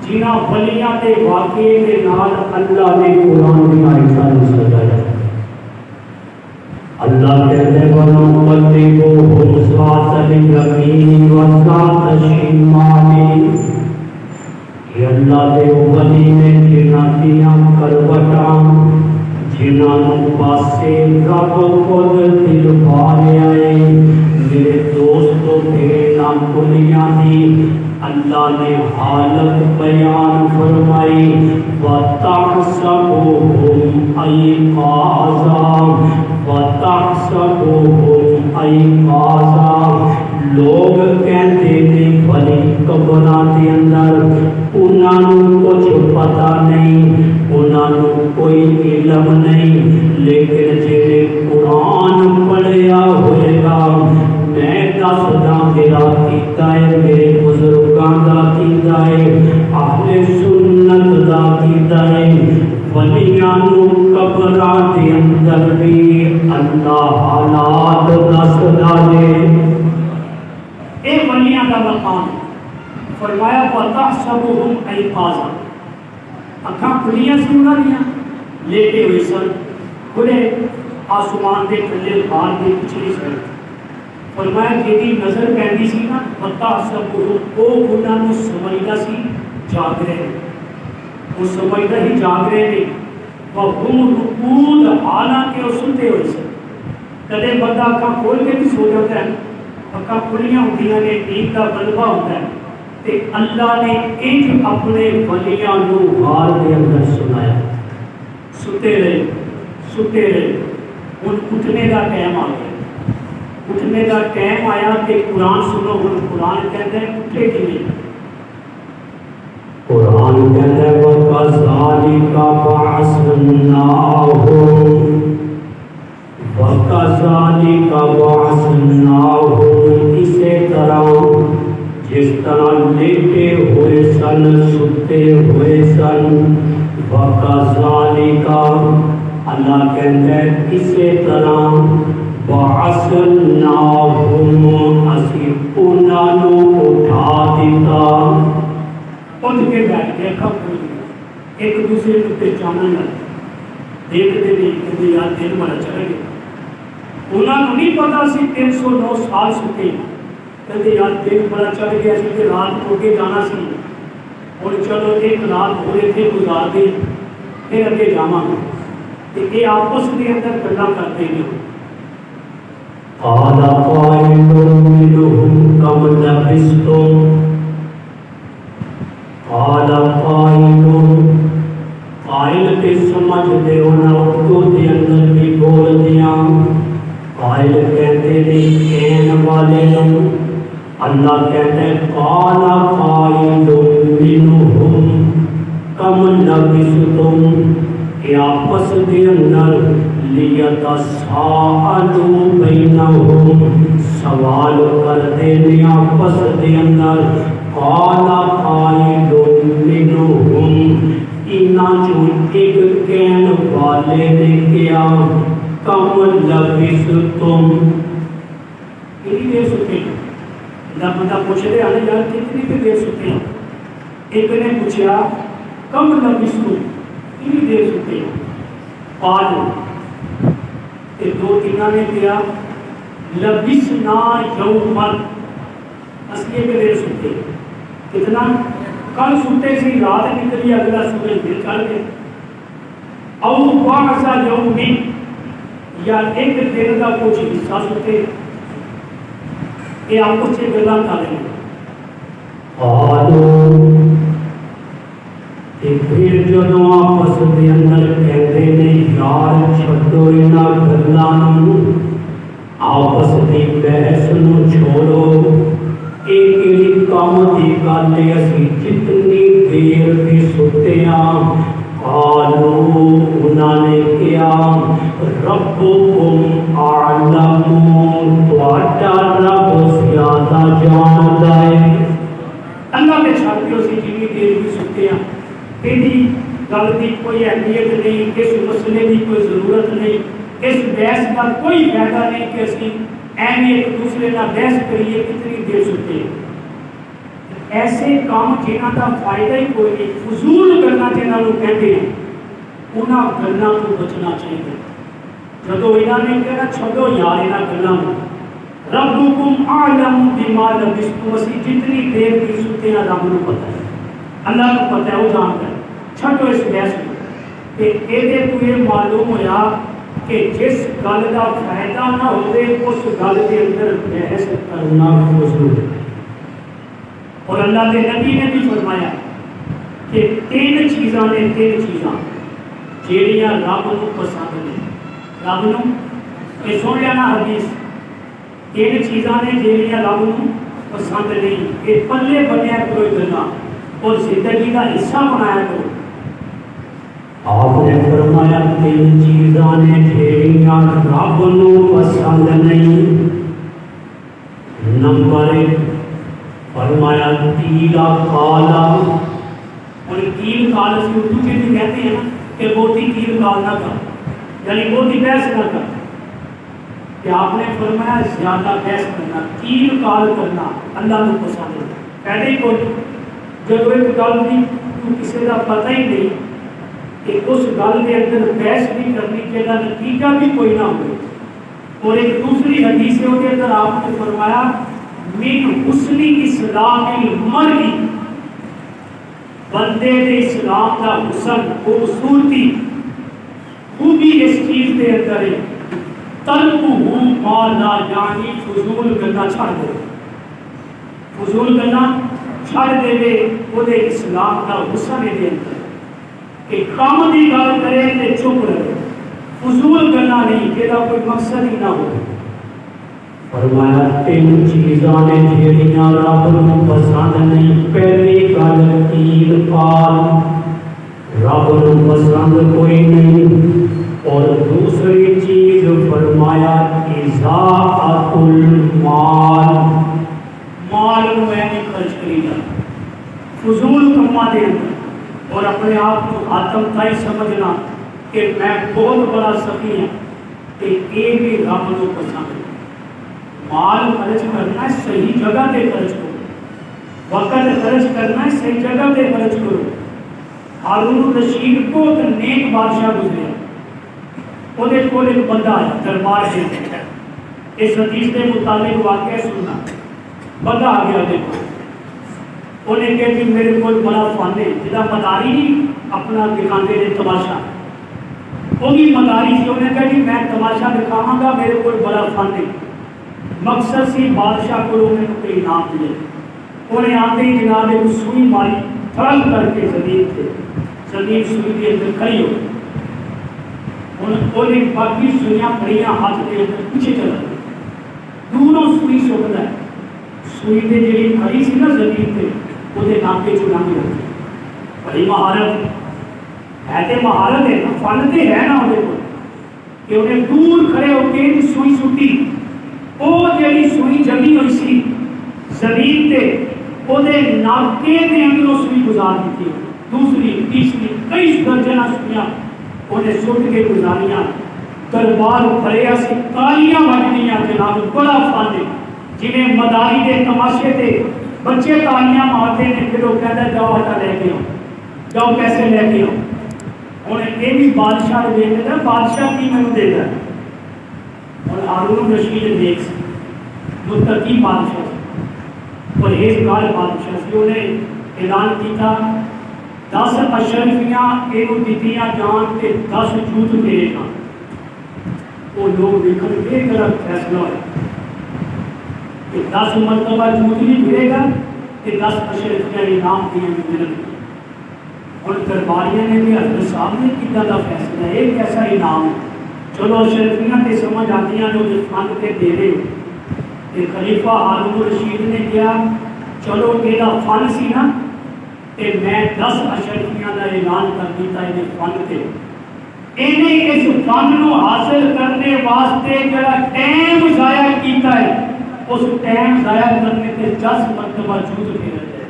جنہاں ولیاں دے واقعے دے نال اللہ نے قرآن دی آیات سجایا۔ اللہ کہتے ہیں وَنُقَلِّبُهُمْ ذَاتَ الْيَمِينِ وَذَاتَ الشِّمَالِ، یہ اللہ دے ولی نے جنہاں دیاں کروٹاں جنہاں پاسے رب خود دل بھارے آئے، میرے دوستو تیرے نام کلیاں دی اللہ نے حالت بیان فرمائی، وَتَحْسَبُهُمْ أَيْقَاظًا وَتَحْسَبُهُمْ أَيْقَاظًا، لوگ کہتے نے ولی قبراں دے اندر انہاں نوں کچھ پتہ نہیں، انہاں نوں کوئی علم نہیں، لیکن جڑے قرآن پڑھیا ہوئے گا، میں دسدا میرا کیتا ہے، میرے بزرگاں دا کیتا ہے، اہل سنت دا کیتا ہے، ولیاں نوں قبراں دے اندر بھی اللہ حالات دسدا ہے۔ اے ولیاں دا مقام فرمایا وَتَحْسَبُهُمْ أَيْقَاظًا، اکھاں کھلیاں سی انہاں دیاں، لیٹے ہوئے سن، کھلے آسمان دے تھلے بال دی پچھلی سائڈ، فرمایا جیدی نظر پہنی سی نا وَتَحْسَبُهُمْ، وہ انہاں نوں سمجھدا سی جاگ رہے ہیں، وہ سمجھدا ہی جاگ رہے ہیں، وَهُمْ رُقُودٌ، حالانکہ وہ سنتے ہوئے سن۔ کدے بندہ اکھاں کھول کے بھی سو جاتا ہے، اکھاں کھلیاں ہوندیاں نے، نیند دا غلبہ ہوتا ہے، تے اللہ نے انج اپنے ولیاں نو غار دے اندر سنایا، ستے رہے ستے رہے، ہن اٹھنے دا ٹائم آ گیا، اٹھنے دا ٹائم آیا کہ قرآن سنو۔ ہن قرآن کہتا ہے اٹھے کیویں؟ قرآن کہتا ہے وَكَذَلِكَ بَعَثْنَاهُمْ وَكَذَلِكَ بَعَثْنَاهُمْ، اسی طرح جس طرح لیٹے ہوئے سن، ستے ہوئے سن، وَكَذَلِكَ اللہ کہتا ہے اسی طرح بَعَثْنَاهُمْ، اسی انہاں نوں اٹھا دیتا، اٹھ کے بیٹھ کے اکھاں کھول گیا، ایک دوسرے کو پہچانا نہ دیکھتے نہیں، کہتے یار دن بڑا چڑھ گیا، انہاں نوں نہیں پتا سی 309 سال ستے، کہتے یار دن بڑا چڑھ گیا سی کہ رات کو کے جانا سی، اور چلو ایک رات ہو رہے تھے گزار دیں پھر اگے جاواں کہ یہ آپس کے اندر گلاں کرتے ہیں. قال قائل منهم كم لبثتم قال قائل کے سمجھ دے ہونا اردو دے اندر بھی بول دیا. قائل کہتے نہیں کہن والے نوں اللہ کہتے ہیں قال قائل منهم کم لبثتم کہ آپس دے اندر لیتساءلوا بینہم سوال کرتے نے آپس دے اندر. قال قائل منهم اینا جو ایک کہن والے نے کیا کم لبثتم کتنی دیر سوتے ہیں. بندہ پوچھ رہے ہیں یار کتنی دیر سوتے ہیں. ایک نے پوچھا کم لبثتم کتنی دیر سوتے ہیں. قال دو تینہ نے کیا لبثنا یوما اصلی کے دیر سوتے ہیں. کتنا کل سوتے سی رات نکلی اگلا صبح پھر چل گئے. او بعض یوم یا ایک دن کا کچھ حصہ سوتے. یہ آپ کچھ گلا کر رہے ہیں. پھر جدو آپس کے اندر کہتے ہیں یار چھڈو انہاں گلاں آپس کی بحث نو چھوڑو. ایک کام کی گل ہے اسی جتنی دیر بھی سوتے ہیں. قالوا انہوں نے کیا ربکم اعلم تہاڈا رب زیادہ جاندا ہے. اللہ نے چھڈ دیو سی جتنی دیر بھی سوتے ہیں. یہ گل کی کوئی اہمیت نہیں, اس مسئلے کی کوئی ضرورت نہیں, اس بحث کا کوئی فائدہ نہیں کہ اسی ایویں ایک دوسرے کا بحث کریے کتنی دیر سوتے ہیں. ایسے کام جنہاں کا فائدہ ہی کوئی نہیں, فضول گلاں جنہاں نوں کہتے ہیں انہاں گلاں تو بچنا چاہیے. جدو انہاں نے کہنا چھڈو یار انہاں گلاں نوں ربکم اعلم بما لبثتم اسی جتنی دیر بھی سوتے ہیں رب نوں پتہ ہے, اللہ کو پتہ ہے, وہ جانتا ہے. چھڈو اس بحث کو کہ یہ تو یہ معلوم ہوا کہ جس گل کا فائدہ نہ ہوئے اس گل کے اندر بحث کرنا فضول ہے. اور اللہ کے نبی نے بھی فرمایا کہ تین چیزاں نے جہڑیاں رب نوں پسند نے. رب نوں یہ سن لیا نا حدیث, تین چیزاں نے جہڑیاں رب نوں پسند نہیں. یہ پلے بنیا کوئی گلاں اور زندگی کا حصہ بنایا کرو. آپ نے فرمایا تین چیزاں نے جہڑیاں رب نوں پسند نہیں. نمبر ایک فرمایا تیلا کالا. اور تیل کال سے اردو کے بھی کہتے ہیں کہ بہتی تیل کال نہ کر, یعنی بہتی بحث نہ کر. کہ آپ نے فرمایا زیادہ بحث کرنا, تیل کال کرنا اللہ کو پسند ہے. پہلے ہی کوئی جب ایک گل کی کسی کا پتہ ہی نہیں کہ اس گل کے اندر بحث بھی کرنی چاہیے, نتیجہ بھی کوئی نہ ہو. اور ایک دوسری حدیث ہے کے اندر آپ نے فرمایا من حسن اسلام المرء, بندے دے اسلام کا حسن خوبصورتی خوبی اس چیز کے اندر ہے ترکہ ما لا یعنی فضول گلاں چھڑ دے. فضول گلاں چھڑ دے وے وہ دے اسلام کا حسن ہے اندر کہ کام دی گل کرے تے چپ رہے, فضول گلاں نہیں جہاں کوئی مقصد ہی نہ ہو. فرمایا تین چیزاں نے جہڑیاں رب نوں پسند نہیں. پہلی گل تیل پال, رب نوں پسند کوئی نہیں. اور دوسری چیز فرمایا اضاعت المال, مال نو ایویں خرچ کری جا فضول کماں دے اندر, اور اپنے آپ کو آتم تائی سمجھنا کہ میں بہت بڑا سخی ہوں. کہ یہ بھی رب نو پسند ہے. مال خرچ کرنا ہے صحیح جگہ پہ خرچ کرو, وقت خرچ کرنا ہے صحیح جگہ پہ خرچ کرو. ہارون رشید بہت نیک بادشاہ گزرے, وہ کول ایک بندہ آیا دربار سے, اس حدیث کے مطابق واقعہ سننا. بندہ آ گیا دیکھو انہیں کہا جی میرے کو بڑا فن ہے، جدا مداری نہیں اپنا دکھاتے ہیں تماشا، وہ بھی مداری سی، انہیں کہا جی میں تماشا دکھاواں گا، میرے کو بڑا فن ہے، مقصد سی بادشاہ کو انہیں کوئی انعام دے۔ انہیں آتے ہی جناب ایک سوئی ماری تھڑک کر کے زمین تھے، زمین سوئی کے اندر کھڑی ہو، انہیں باقی سوئیاں پڑیاں ہاتھ کے اندر پیچھے چلا گئی، دونوں سوئی سکتا ہے، سوئی نے جی کھڑی سی نا زمین پہ وہ ناپے چنا کے رکھی، بڑی مہارت ہے تے مہارت ہے، فن تے ہے نا وہ کہ انہیں دور کھڑے ہو کے سوئی سٹی، وہ جی سوئی جمی ہوئی سی زمین تے وہ ناکے کے اندروں سوئی گزار دیتی، دوسری تیسری کئی درجنہ سوئیاں انہیں سٹ کے گزاریاں، دربار بھریا سی، تالیاں بجنیاں، جناب بڑا فن ہے، جنہیں مداری دے تماشے تے بچے تالیاں مارتے ہیں، پھر وہ کہتا ہے جاؤ آٹا لے کے آؤ، جاؤ پیسے لے کے آؤ، انہیں یہ بھی بادشاہ دے دیتا ہے، بادشاہ کی میں دے دیتا ہے، اور ہارون رشید دیکھ سی متقی بادشاہ پرہیزگار بادشاہ سی، انہیں اعلان کیتا 10 اشرفیاں اینو دیتیاں جان تے 10 جوت تیرے جان، وہ لوگ دیکھن کے طرف فیصلہ ہے کہ 10 مرتبہ جوت بھی ملے گا کہ 10 اشرفیاں انعام دیا بھی ملے گا، اور درباریاں نے بھی حضرت صاحب نے کتنا دا فیصلہ ہے، ایک ایسا انعام ہے، چلو اشرفیاں تے سمجھ آتی ہیں جو فن کے دے رہے ہو، کہ خلیفہ ہارون رشید نے کیا چلو یہ فن سی نا کہ میں 10 اشرفیاں کا اعلان کر دیتا ہے فن سے، انہیں اس فن کو حاصل کرنے واسطے جڑا ٹائم ضائع کیتا ہے اس ٹائم ضائع کرنے سے 10 مرتبہ جھوٹ پھیر جائے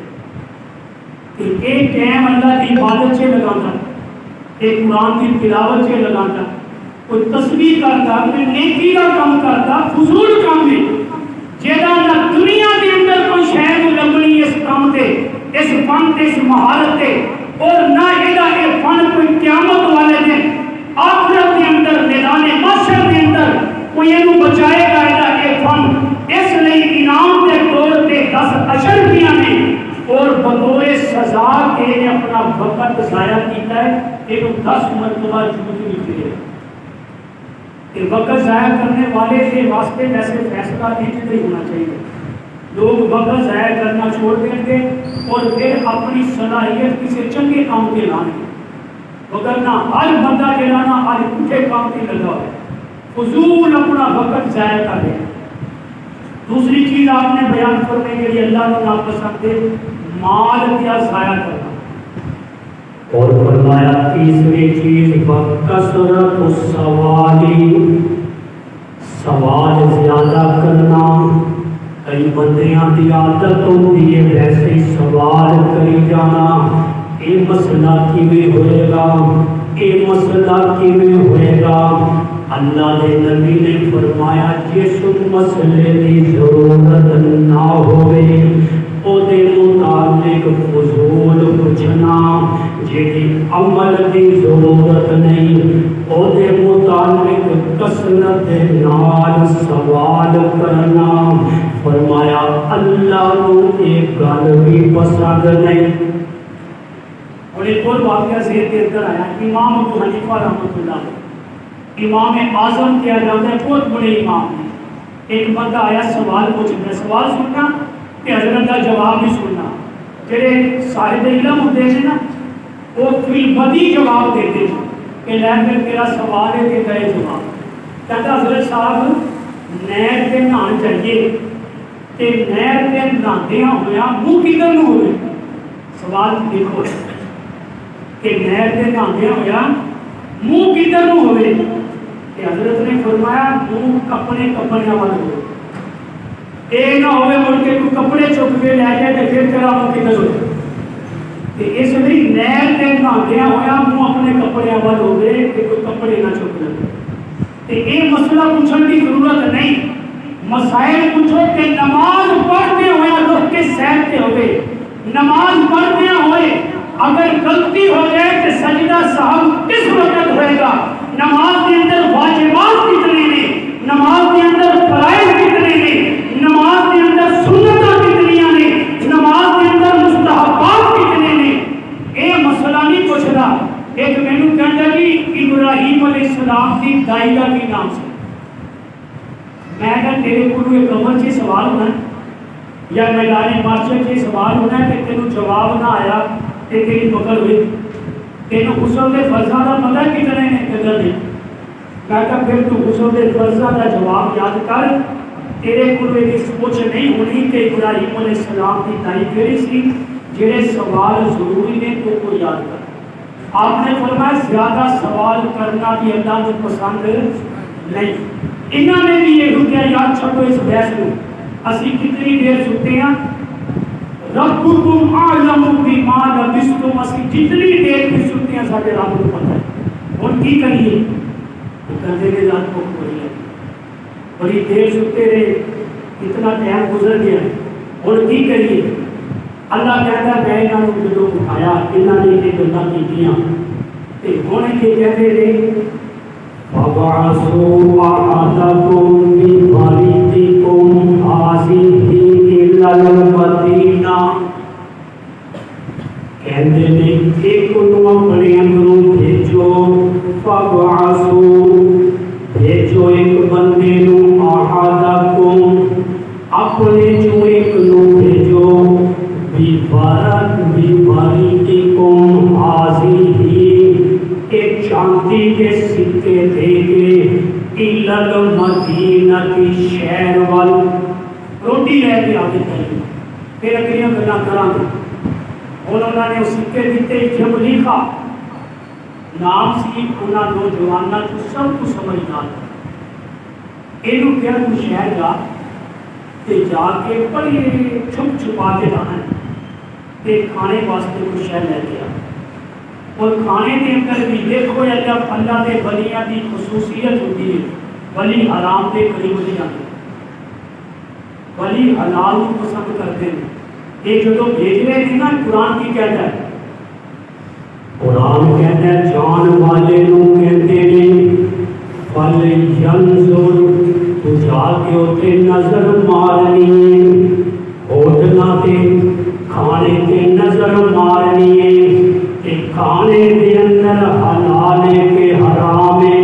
کہ ایک ٹائم اللہ کی عبادت سے لگاتا، ایک قرآن کی تلاوت سے لگاتا، کوئی تسبیح کرتا، کوئی نیکی کا کام کرتا، فضول کام میں جیدہ نہ دنیا کے اندر کوئی شہر لگنی اس کام تے، اس فن تے، اس مہارت تے، اور نہ ایدہ اے فن کوئی قیامت والے دن آخرت کے اندر میدان محشر کے اندر کوئی اینو بچائے گا ایدہ اے فن، اس لئے انعام دے طور پہ 10 اشرفیاں نے اور بطور سزا کے نے اپنا وقت ضائع کیتا ہے، اینو 10 مرتبہ جھوٹ بھی پھیرے، کہ وقت ضائع کرنے والے کے واسطے ویسے فیصلہ نہیں ہونا چاہیے، لوگ وقت ضائع کرنا چھوڑ دیں گے اور پھر اپنی صلاحیت کسی چنگے کام کے لانے، وگرنہ ہر بندہ جلانا ہر اٹھے کام کے لگا ہے، فضول اپنا وقت ضائع کر دیں۔ دوسری چیز آپ نے بیان کرنے کے لیے اللہ کو ناپسند ہے مال کیا ضائع کرنا، اور فرمایا تیسری چیز کثرت السوال، سوال زیادہ کرنا، کئی بندیاں دی عادت ہوتی ہے ویسے ہی سوال کری جانا، اے مسئلہ کیویں ہوئے گا، اے مسئلہ کیویں ہوئے گا، اللہ دے نبی نے فرمایا جس مسئلے دی ضرورت نہ ہوئے او دے متعلق فضول پوچھنا، جیڑی عمل دی ضرورت نہیں او دے متعلق کثرت نال سوال کرنا، فرمایا اللہ کو ایک گل بھی پسند نہیں۔ اور ایک اور واقعہ ذہن کے اندر آیا، امام ابو حنیفہ رحمۃ اللہ امام اعظم کیا جاتا ہے، بہت بڑے امام ہیں، ایک بندہ آیا سوال پوچھنا، سوال سننا کہ حضرت کا جواب بھی سننا، جڑے صاحب علم ہوتے ہیں نا وہ فی البدی جواب دیتے ہیں کہ لے کر تیرا سوال ہے کہ گئے جواب، کہتا حضرت صاحب نہر پہ نہان چاہیے کہ نہر پہ نہاندیاں ہویا منہ کدھر نو ہوئے، سوال دیکھو کہ نہر پہ نہاندیاں ہویا منہ کدھر نو ہوئے، کہ حضرت نے فرمایا منہ کپڑے کپڑے والے ہوئے، اے نہ ہوئے مڑ کے کوئی کپڑے چک کے لے جائے تو پھر تیرا منہ کدھر ہوئے، کہ اس لیے نہر تے نہاندیاں ہویا منہ اپنے کپڑے والے ہوئے کہ کوئی کپڑے نہ چک لے، کہ یہ مسئلہ پوچھنے کی ضرورت نہیں، مسائل پوچھو کہ نماز پڑھتے ہوئے رخ کے سہتے ہوئے، نماز پڑھتے ہوئے اگر غلطی ہو جائے کہ سجدہ صاحب کس وقت ہوئے گا، نماز کے اندر واجبات کتنے نے، نماز کے اندر فرائض کتنے نے، نماز کے اندر سنتیں کتنی نے، نماز کے اندر مستحب ابراہیم علیہ السلام کی دائی کا کی نام سے میں اگر تیرے کو ایک قبر سے سوال ہونا ہے یا میدان معاشر سے سوال ہونا ہے کہ تینوں جواب نہ آیا کہ تیری پکڑ ہوئی تینوں غسل دے فرضاں دا پتہ کتنے نے قدر نہیں میں کہا پھر تو غسل دے فرضاں دا جواب یاد کر تیرے کو ایک سوچ نہیں ہونی کہ ابراہیم علیہ السلام کی دائی کیڑی سی جڑے سوال ضروری نے تو کو یاد کر آپ نے فرمایا زیادہ سوال کرنا بھی اللہ کو پسند نہیں انہوں نے بھی یہ رکیا یاد چھوڑو اس بحث میں اسی کتنی دیر سکتے ہیں ربکم اعلم بما لبثتم اسی جتنی دیر بھی سکتے ہیں سارے رب کو پتہ ہے اور کی کریے کہتے ہیں رات کو کوئی ہے بڑی دیر سکتے رہے اتنا ٹائم گزر گیا اور کی کریے اللہ کہتا ہے میں انہوں نے جو اٹھایا انہوں نے یہ گلاں کیتیاں تے ہن یہ کہتے رہے فَبَعَثُوا أَحَدَكُمْ بِوَالِدِكُمْ هَٰذِهِ إِلَى الْمَدِينَةِ کہندے نے ایک نو اپنے اندروں بھیجو فَبَعَثُوا بھیجو ایک بندے نو أَحَدَكُمْ اپنے جو ایک نو بھیجو بِوَالِدِكُمْ هَٰذِهِ ایک چاندی کے سکے دے کے الل مدینہ کی شہر وال روٹی لے کے آگے چلے پھر اگلیاں گلاں کراں گے انہوں نے اس سکے دیتے جملیخا نام سی انہاں نوجواناں تو سب کو سمجھدار اینو کیا تو شہر جا تے جا کے بڑی چھپ چھپا کے جانا ہے تے کھانے واسطے کچھ شہر لے کے آ اور کھانے کے اندر بھی دیکھو یا جب اللہ کے ولیاں کی خصوصیت ہوتی ہے ولی حرام کے قریب نہیں آتے ولی حلال کو پسند کرتے ہیں یہ جو بھیج رہے تھے نا قرآن کی کہتا ہے قرآن کہتا ہے جان والے لوگ کہتے ہیں فَلْيَنْظُرْ تو جا کے ہوتے نظر مارنی ہے ہوٹنا تے کھانے کے نظر مارنی ہے کھانے کے اندر حلال ہے کہ حرام ہے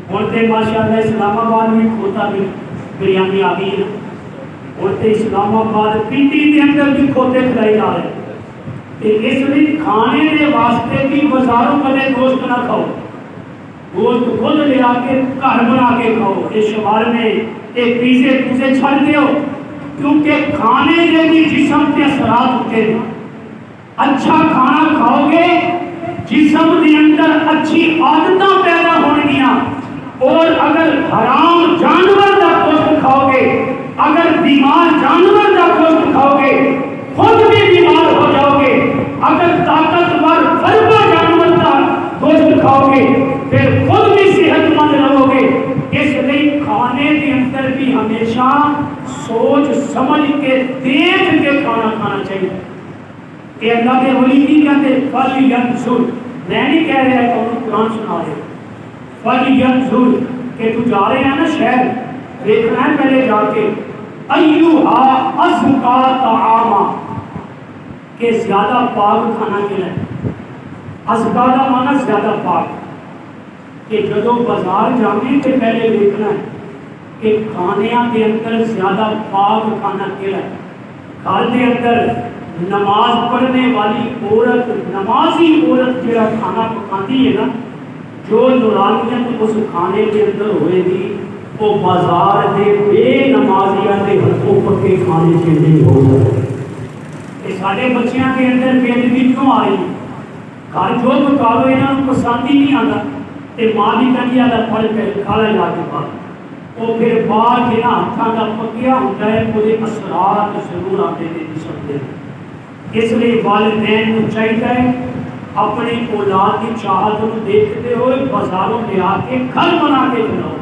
بولتے ماشاءاللہ اسلام آباد میں کھوتا بھی بریانی آ گئی ہے بولتے اسلام آباد پنڈی کے اندر بھی کھوتے کھلائے جا رہے ہیں اس لیے کھانے کے واسطے بھی بازاروں کدے گوشت نہ کھاؤ گوشت خود لے آ کے گھر بنا کے کھاؤ اس شمار میں ایک پیزے پوزے چھڑ دیو کیونکہ کھانے کے بھی جسم کے اثرات ہوتے ہیں اچھا کھانا کھاؤ گے جسم کے اندر اچھی عادتیں پیدا ہونگیاں اور اگر حرام جانور کا گوشت کھاؤ گے اگر بیمار جانور کا گوشت کھاؤ گے خود بھی بیمار ہو جاؤ گے اگر طاقتور فربا جانور کا گوشت کھاؤ گے پھر خود بھی صحت مند رہو گے اس لیے کھانے کے اندر بھی ہمیشہ سوچ سمجھ کے دیکھ کے کھانا کھانا چاہیے کہ اللہ کے ولی کی کہتے فَلْيَنْظُرْ میں نہیں کہہ رہا ہے کہ قرآن سنا رہے فَلْيَنْظُرْ کہ تو جا رہے ہیں نا شہر دیکھنا ہے پہلے جا کے أَيُّهَا أَزْكَىٰ طَعَامًا کہ زیادہ پاک کھانا کیا ہے ازکا کا معنی زیادہ پاک کہ جدو بازار جانے کے پہلے دیکھنا ہے کہ کھانیاں کے اندر زیادہ پاک کھانا کیا ہے گھر کے اندر نماز پڑھنے والی عورت نمازی عورت جڑا کھانا پکاتی ہے نا جو نورانیت اس کھانے کے اندر ہوئے گی وہ بازار کے بے نمازیاں کے ہاتھوں پکے کھانے سے نہیں ہو سکتے یہ سارے بچیاں کے اندر بے ادبی کیوں آ رہی گھر جو پکاو یہاں پسند ہی نہیں آتا تے ماں بھی کہتی ہے پڑھ کے کھانا جا کے بعد وہ پھر باہر کے ہاتھوں کا پکیا ہوتا ہے مجھے اثرات ضرور آتے ہیں جسم کے اس لیے والدین کو چاہیے اپنی اولاد کی چاہت کو دیکھتے ہوئے بازاروں لے آ کے گھر بنا کے کھلاؤ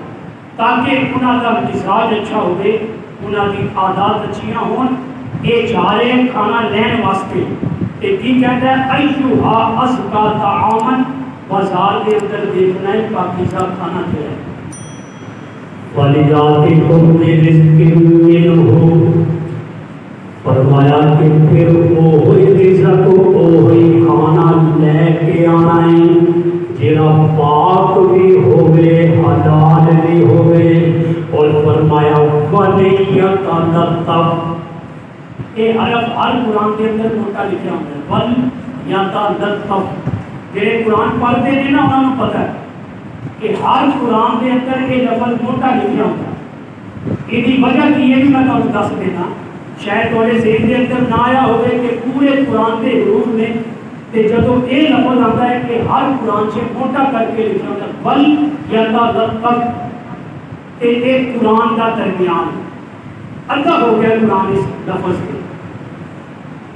تاکہ انہوں کا مزاج اچھا ہوئے انہوں کی عادات اچھیاں ہون یہ جا رہے ہیں کھانا لین واسطے یہ کہتا ہے أَيُّهَا أَزْكَىٰ طَعَامًا بازار کے اندر دیکھنا ہے پاکیزہ کھانا کیا ہے وَلِذَاتِكُمْ بِرِزْقٍ مِّنْهُ فرمایا کہ پھر وہی رزق وہی کھانا لے کے آنا ہے جڑا پاک یتلطف، یہ حرف ہر قرآن کے اندر موٹا لکھا ہوتا ہے، ول یتلطف۔ جڑے قرآن پڑھتے ہیں نا انہوں نے پتہ ہے کہ ہر قرآن کے اندر یہ لفظ موٹا لکھا ہوتا ہے۔ یہ وجہ کی یہ بھی میں تمہیں دس دینا، شاید تھوڑے ذہن کے اندر نہ آیا ہوئے کہ پورے قرآن کے حروف میں تے جدو یہ لفظ آتا ہے کہ ہر قرآن سے موٹا کر کے لکھا ہوتا ہے ول یتلطف، تے ایک قرآن کا درمیان ادھا ہو گیا قرآن اس لفظ کے،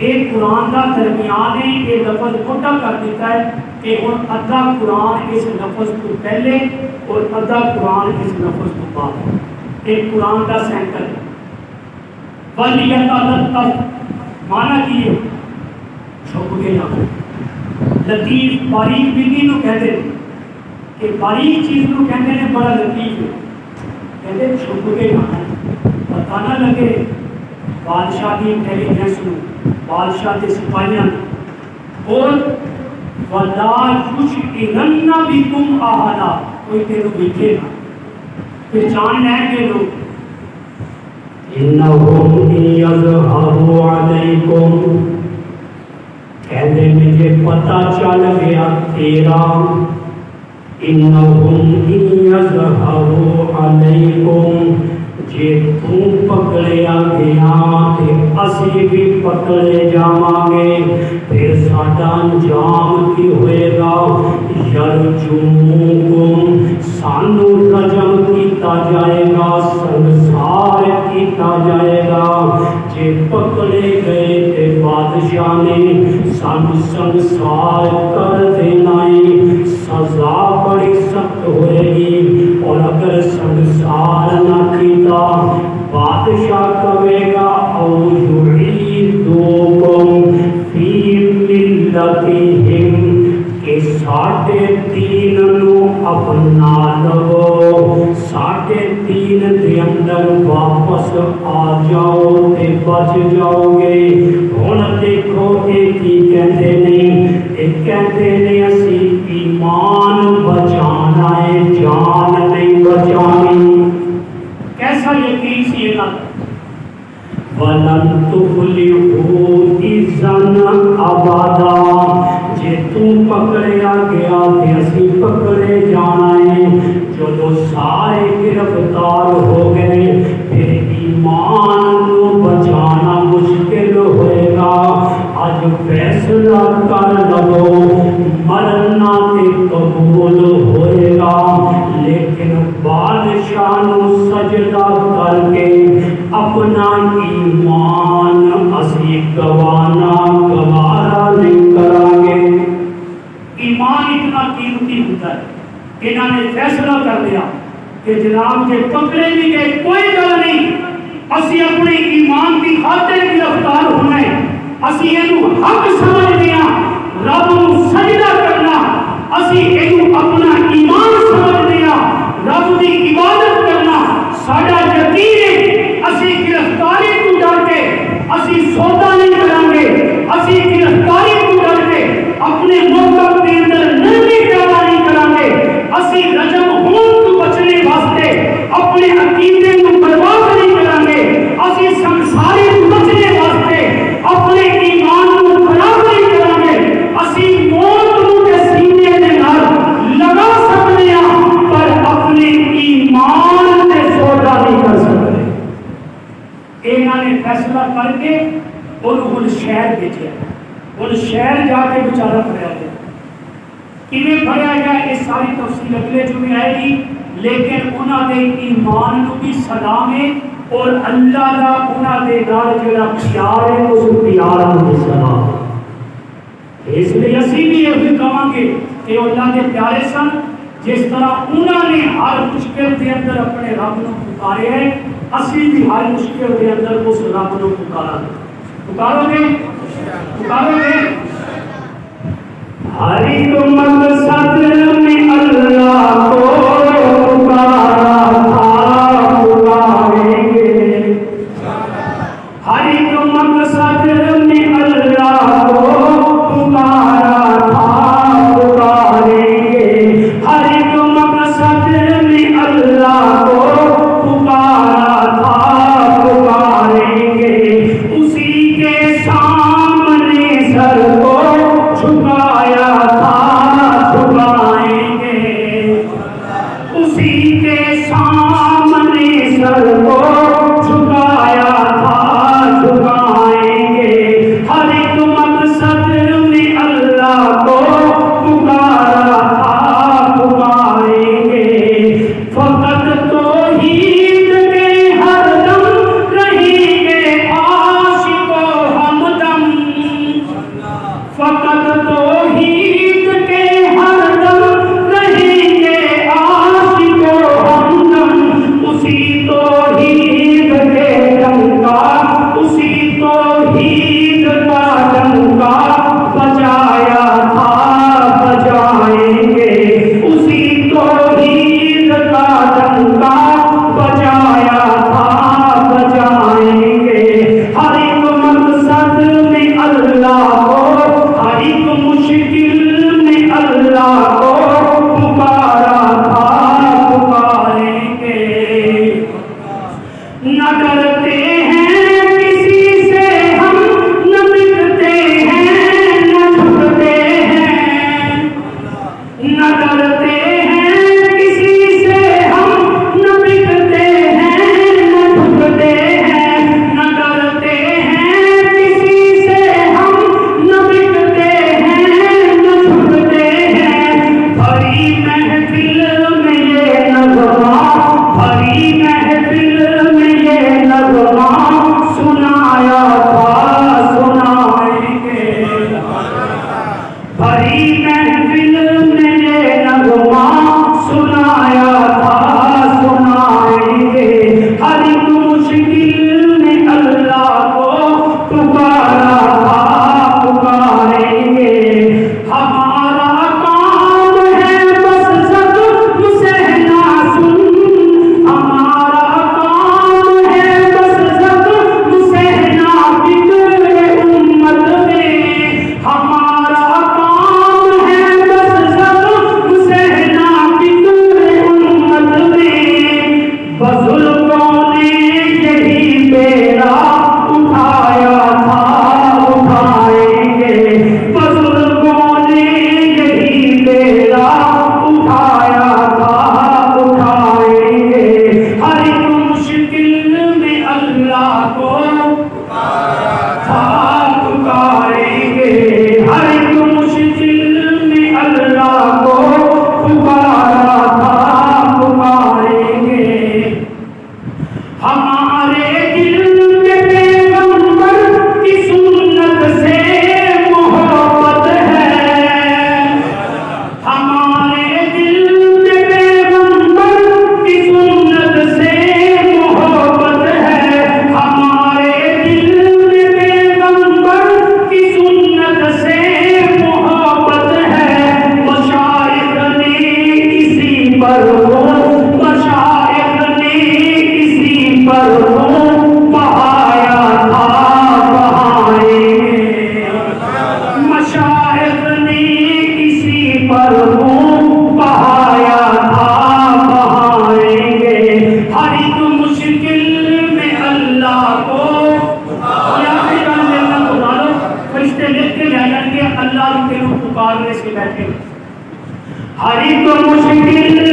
ایک قرآن کا درمیان ہے، یہ لفظ موٹا کر دیتا ہے کہ ہن ادھا قرآن اس لفظ کو پہلے اور ادھا قرآن اس لفظ کو بعد، ایک قرآن کا سینٹر ہے۔ وَلْيَتَلَطَّفْ معنی کی ہے چھپ کے نہ ہو، لطیف باریک بینی نو کہتے ہیں کہ باریک چیز نو کہتے ہیں بڑا لطیف ہے، کہتے ہیں چھپ کے نہ ہے، پتہ نہ لگے بادشاہ کی انٹیلیجنس نو، بادشاہ کے سپاہیاں نو، اور وَلَا يُشْعِرَنَّ بِكُمْ أَحَدًا، کوئی تیرے دیکھے نہ پہچان لیں گے لوگ۔ إِنَّهُمْ إِنْ يَظْهَرُوا عَلَيْكُمْ، کہتے مجھے پتہ چل گیا تیرا، إِنَّهُمْ إِنْ يَظْهَرُوا عَلَيْكُمْ، جے تم پکڑیا گیا تے اسی بھی پکڑے جاواں گے، پھر ساڈا انجام کی ہوئے گا، یرجموکم، سانو رجم کیتا جائے گا، سنسار کیتا جائے گا، جے پکڑے گئے تے بادشاہ نے سانو سنسار کر دینا ہے، سزا بڑی سخت ہوئے گی، اور اگر سنسار نہ کیتا بادشاہ کہے گا او یعیدوکم فی ملتہم، کہ ساڈے دین نو اپنا لو، ساڈے دین دے اندر واپس آ جاؤ تے بچ جاؤ گے۔ ہن دیکھو یہ کی کہتے ہیں، یہ کہتے ہیں اسی ایمان بچانا ہے، جان نہیں بچانی۔ کیسا یقین سی یہ وَلَن تُفْلِحُوا إِذًا أَبَدًا، جے تم پکڑیا گیا تے اسی پکڑے جانا ہے، جو سارے گرفتار ہو گئے پھر ایمان کو بچانا مشکل ہوئے گا۔ آج فیصلہ کر لو، مرنا تے قبول ہوئے گا، لیکن بادشاہ نو سجدہ کر کے اپنا ایمان اسی گوانا گوارا نہیں کریں گے۔ ایمان اتنا قیمتی ہوتا ہے، انہوں نے فیصلہ کر دیا کہ جناب کے پکڑے بھی گئے کوئی گل نہیں، اسی اپنے ایمان کی خاطر گرفتار ہونا ہے، اسی اینو حق سمجھ دیا، رب نو سجدہ کرنا، اسی اینو اپنا ایمان سمجھ دیا، رب دی عبادت کرنا ساڈا یقین ہے، اسی گرفتاری کو ڈر کے اسی سودا نہیں کریں گے، اسی گرفتاری کو ڈر کے اپنے ملک کے اندر نرمی پیدا نہیں کریں گے، اسی رجم ہون تو بچنے واسطے اپنے عقیدے کو برباد نہیں کریں گے، اسی سنساری کو بچنے واسطے اپنے ایمان کو خراب نہیں کریں گے، اسی موت کے سینے کے نال لگا سکتے ہیں پر اپنے ایمان سے سودا نہیں کر سکتے۔ انہوں نے فیصلہ کر کے انہوں شہر بھیجا، ان شہر جا کے بیچارہ پڑیا گیا، کیویں پڑیا گیا اس ساری تفصیل اگلے جو میں آئے گی، لیکن انہوں نے ایمان کو بھی سلام ہے اور اللہ کا انہوں نے نال جڑا پیار ہے اس پیار کو بھی سلام ہے۔ اس لیے اسی بھی یہ کہاں گے کہ اللہ کے پیارے سن، جس طرح انہوں نے ہر مشکل کے اندر اپنے رب کو پکارے ہے، اسی بھی ہر مشکل کے اندر اس رب کو پکارا گے۔ پکارو گے؟ پکارو گے؟ ہر ایک مقصد میں اللہ کو پکارا تھا، پکاریں گے۔ ہر ایک مقصد میں اللہ کو پکارا تھا، پکاریں گے۔ ہر ایک مقصد میں اللہ کو پکارا تھا، پکاریں گے۔ پر ہوں، مشائخ نے اسی پر ہوں بہایا تھا بہائیں گے، مشائخ نے اسی پر ہوں بہایا تھا بہائیں گے، ہر ایک مشکل میں اللہ کو فرشتے لکھ کے جائیں کہ اللہ کے پکارنے سے بیٹھے، ہر ایک مشکل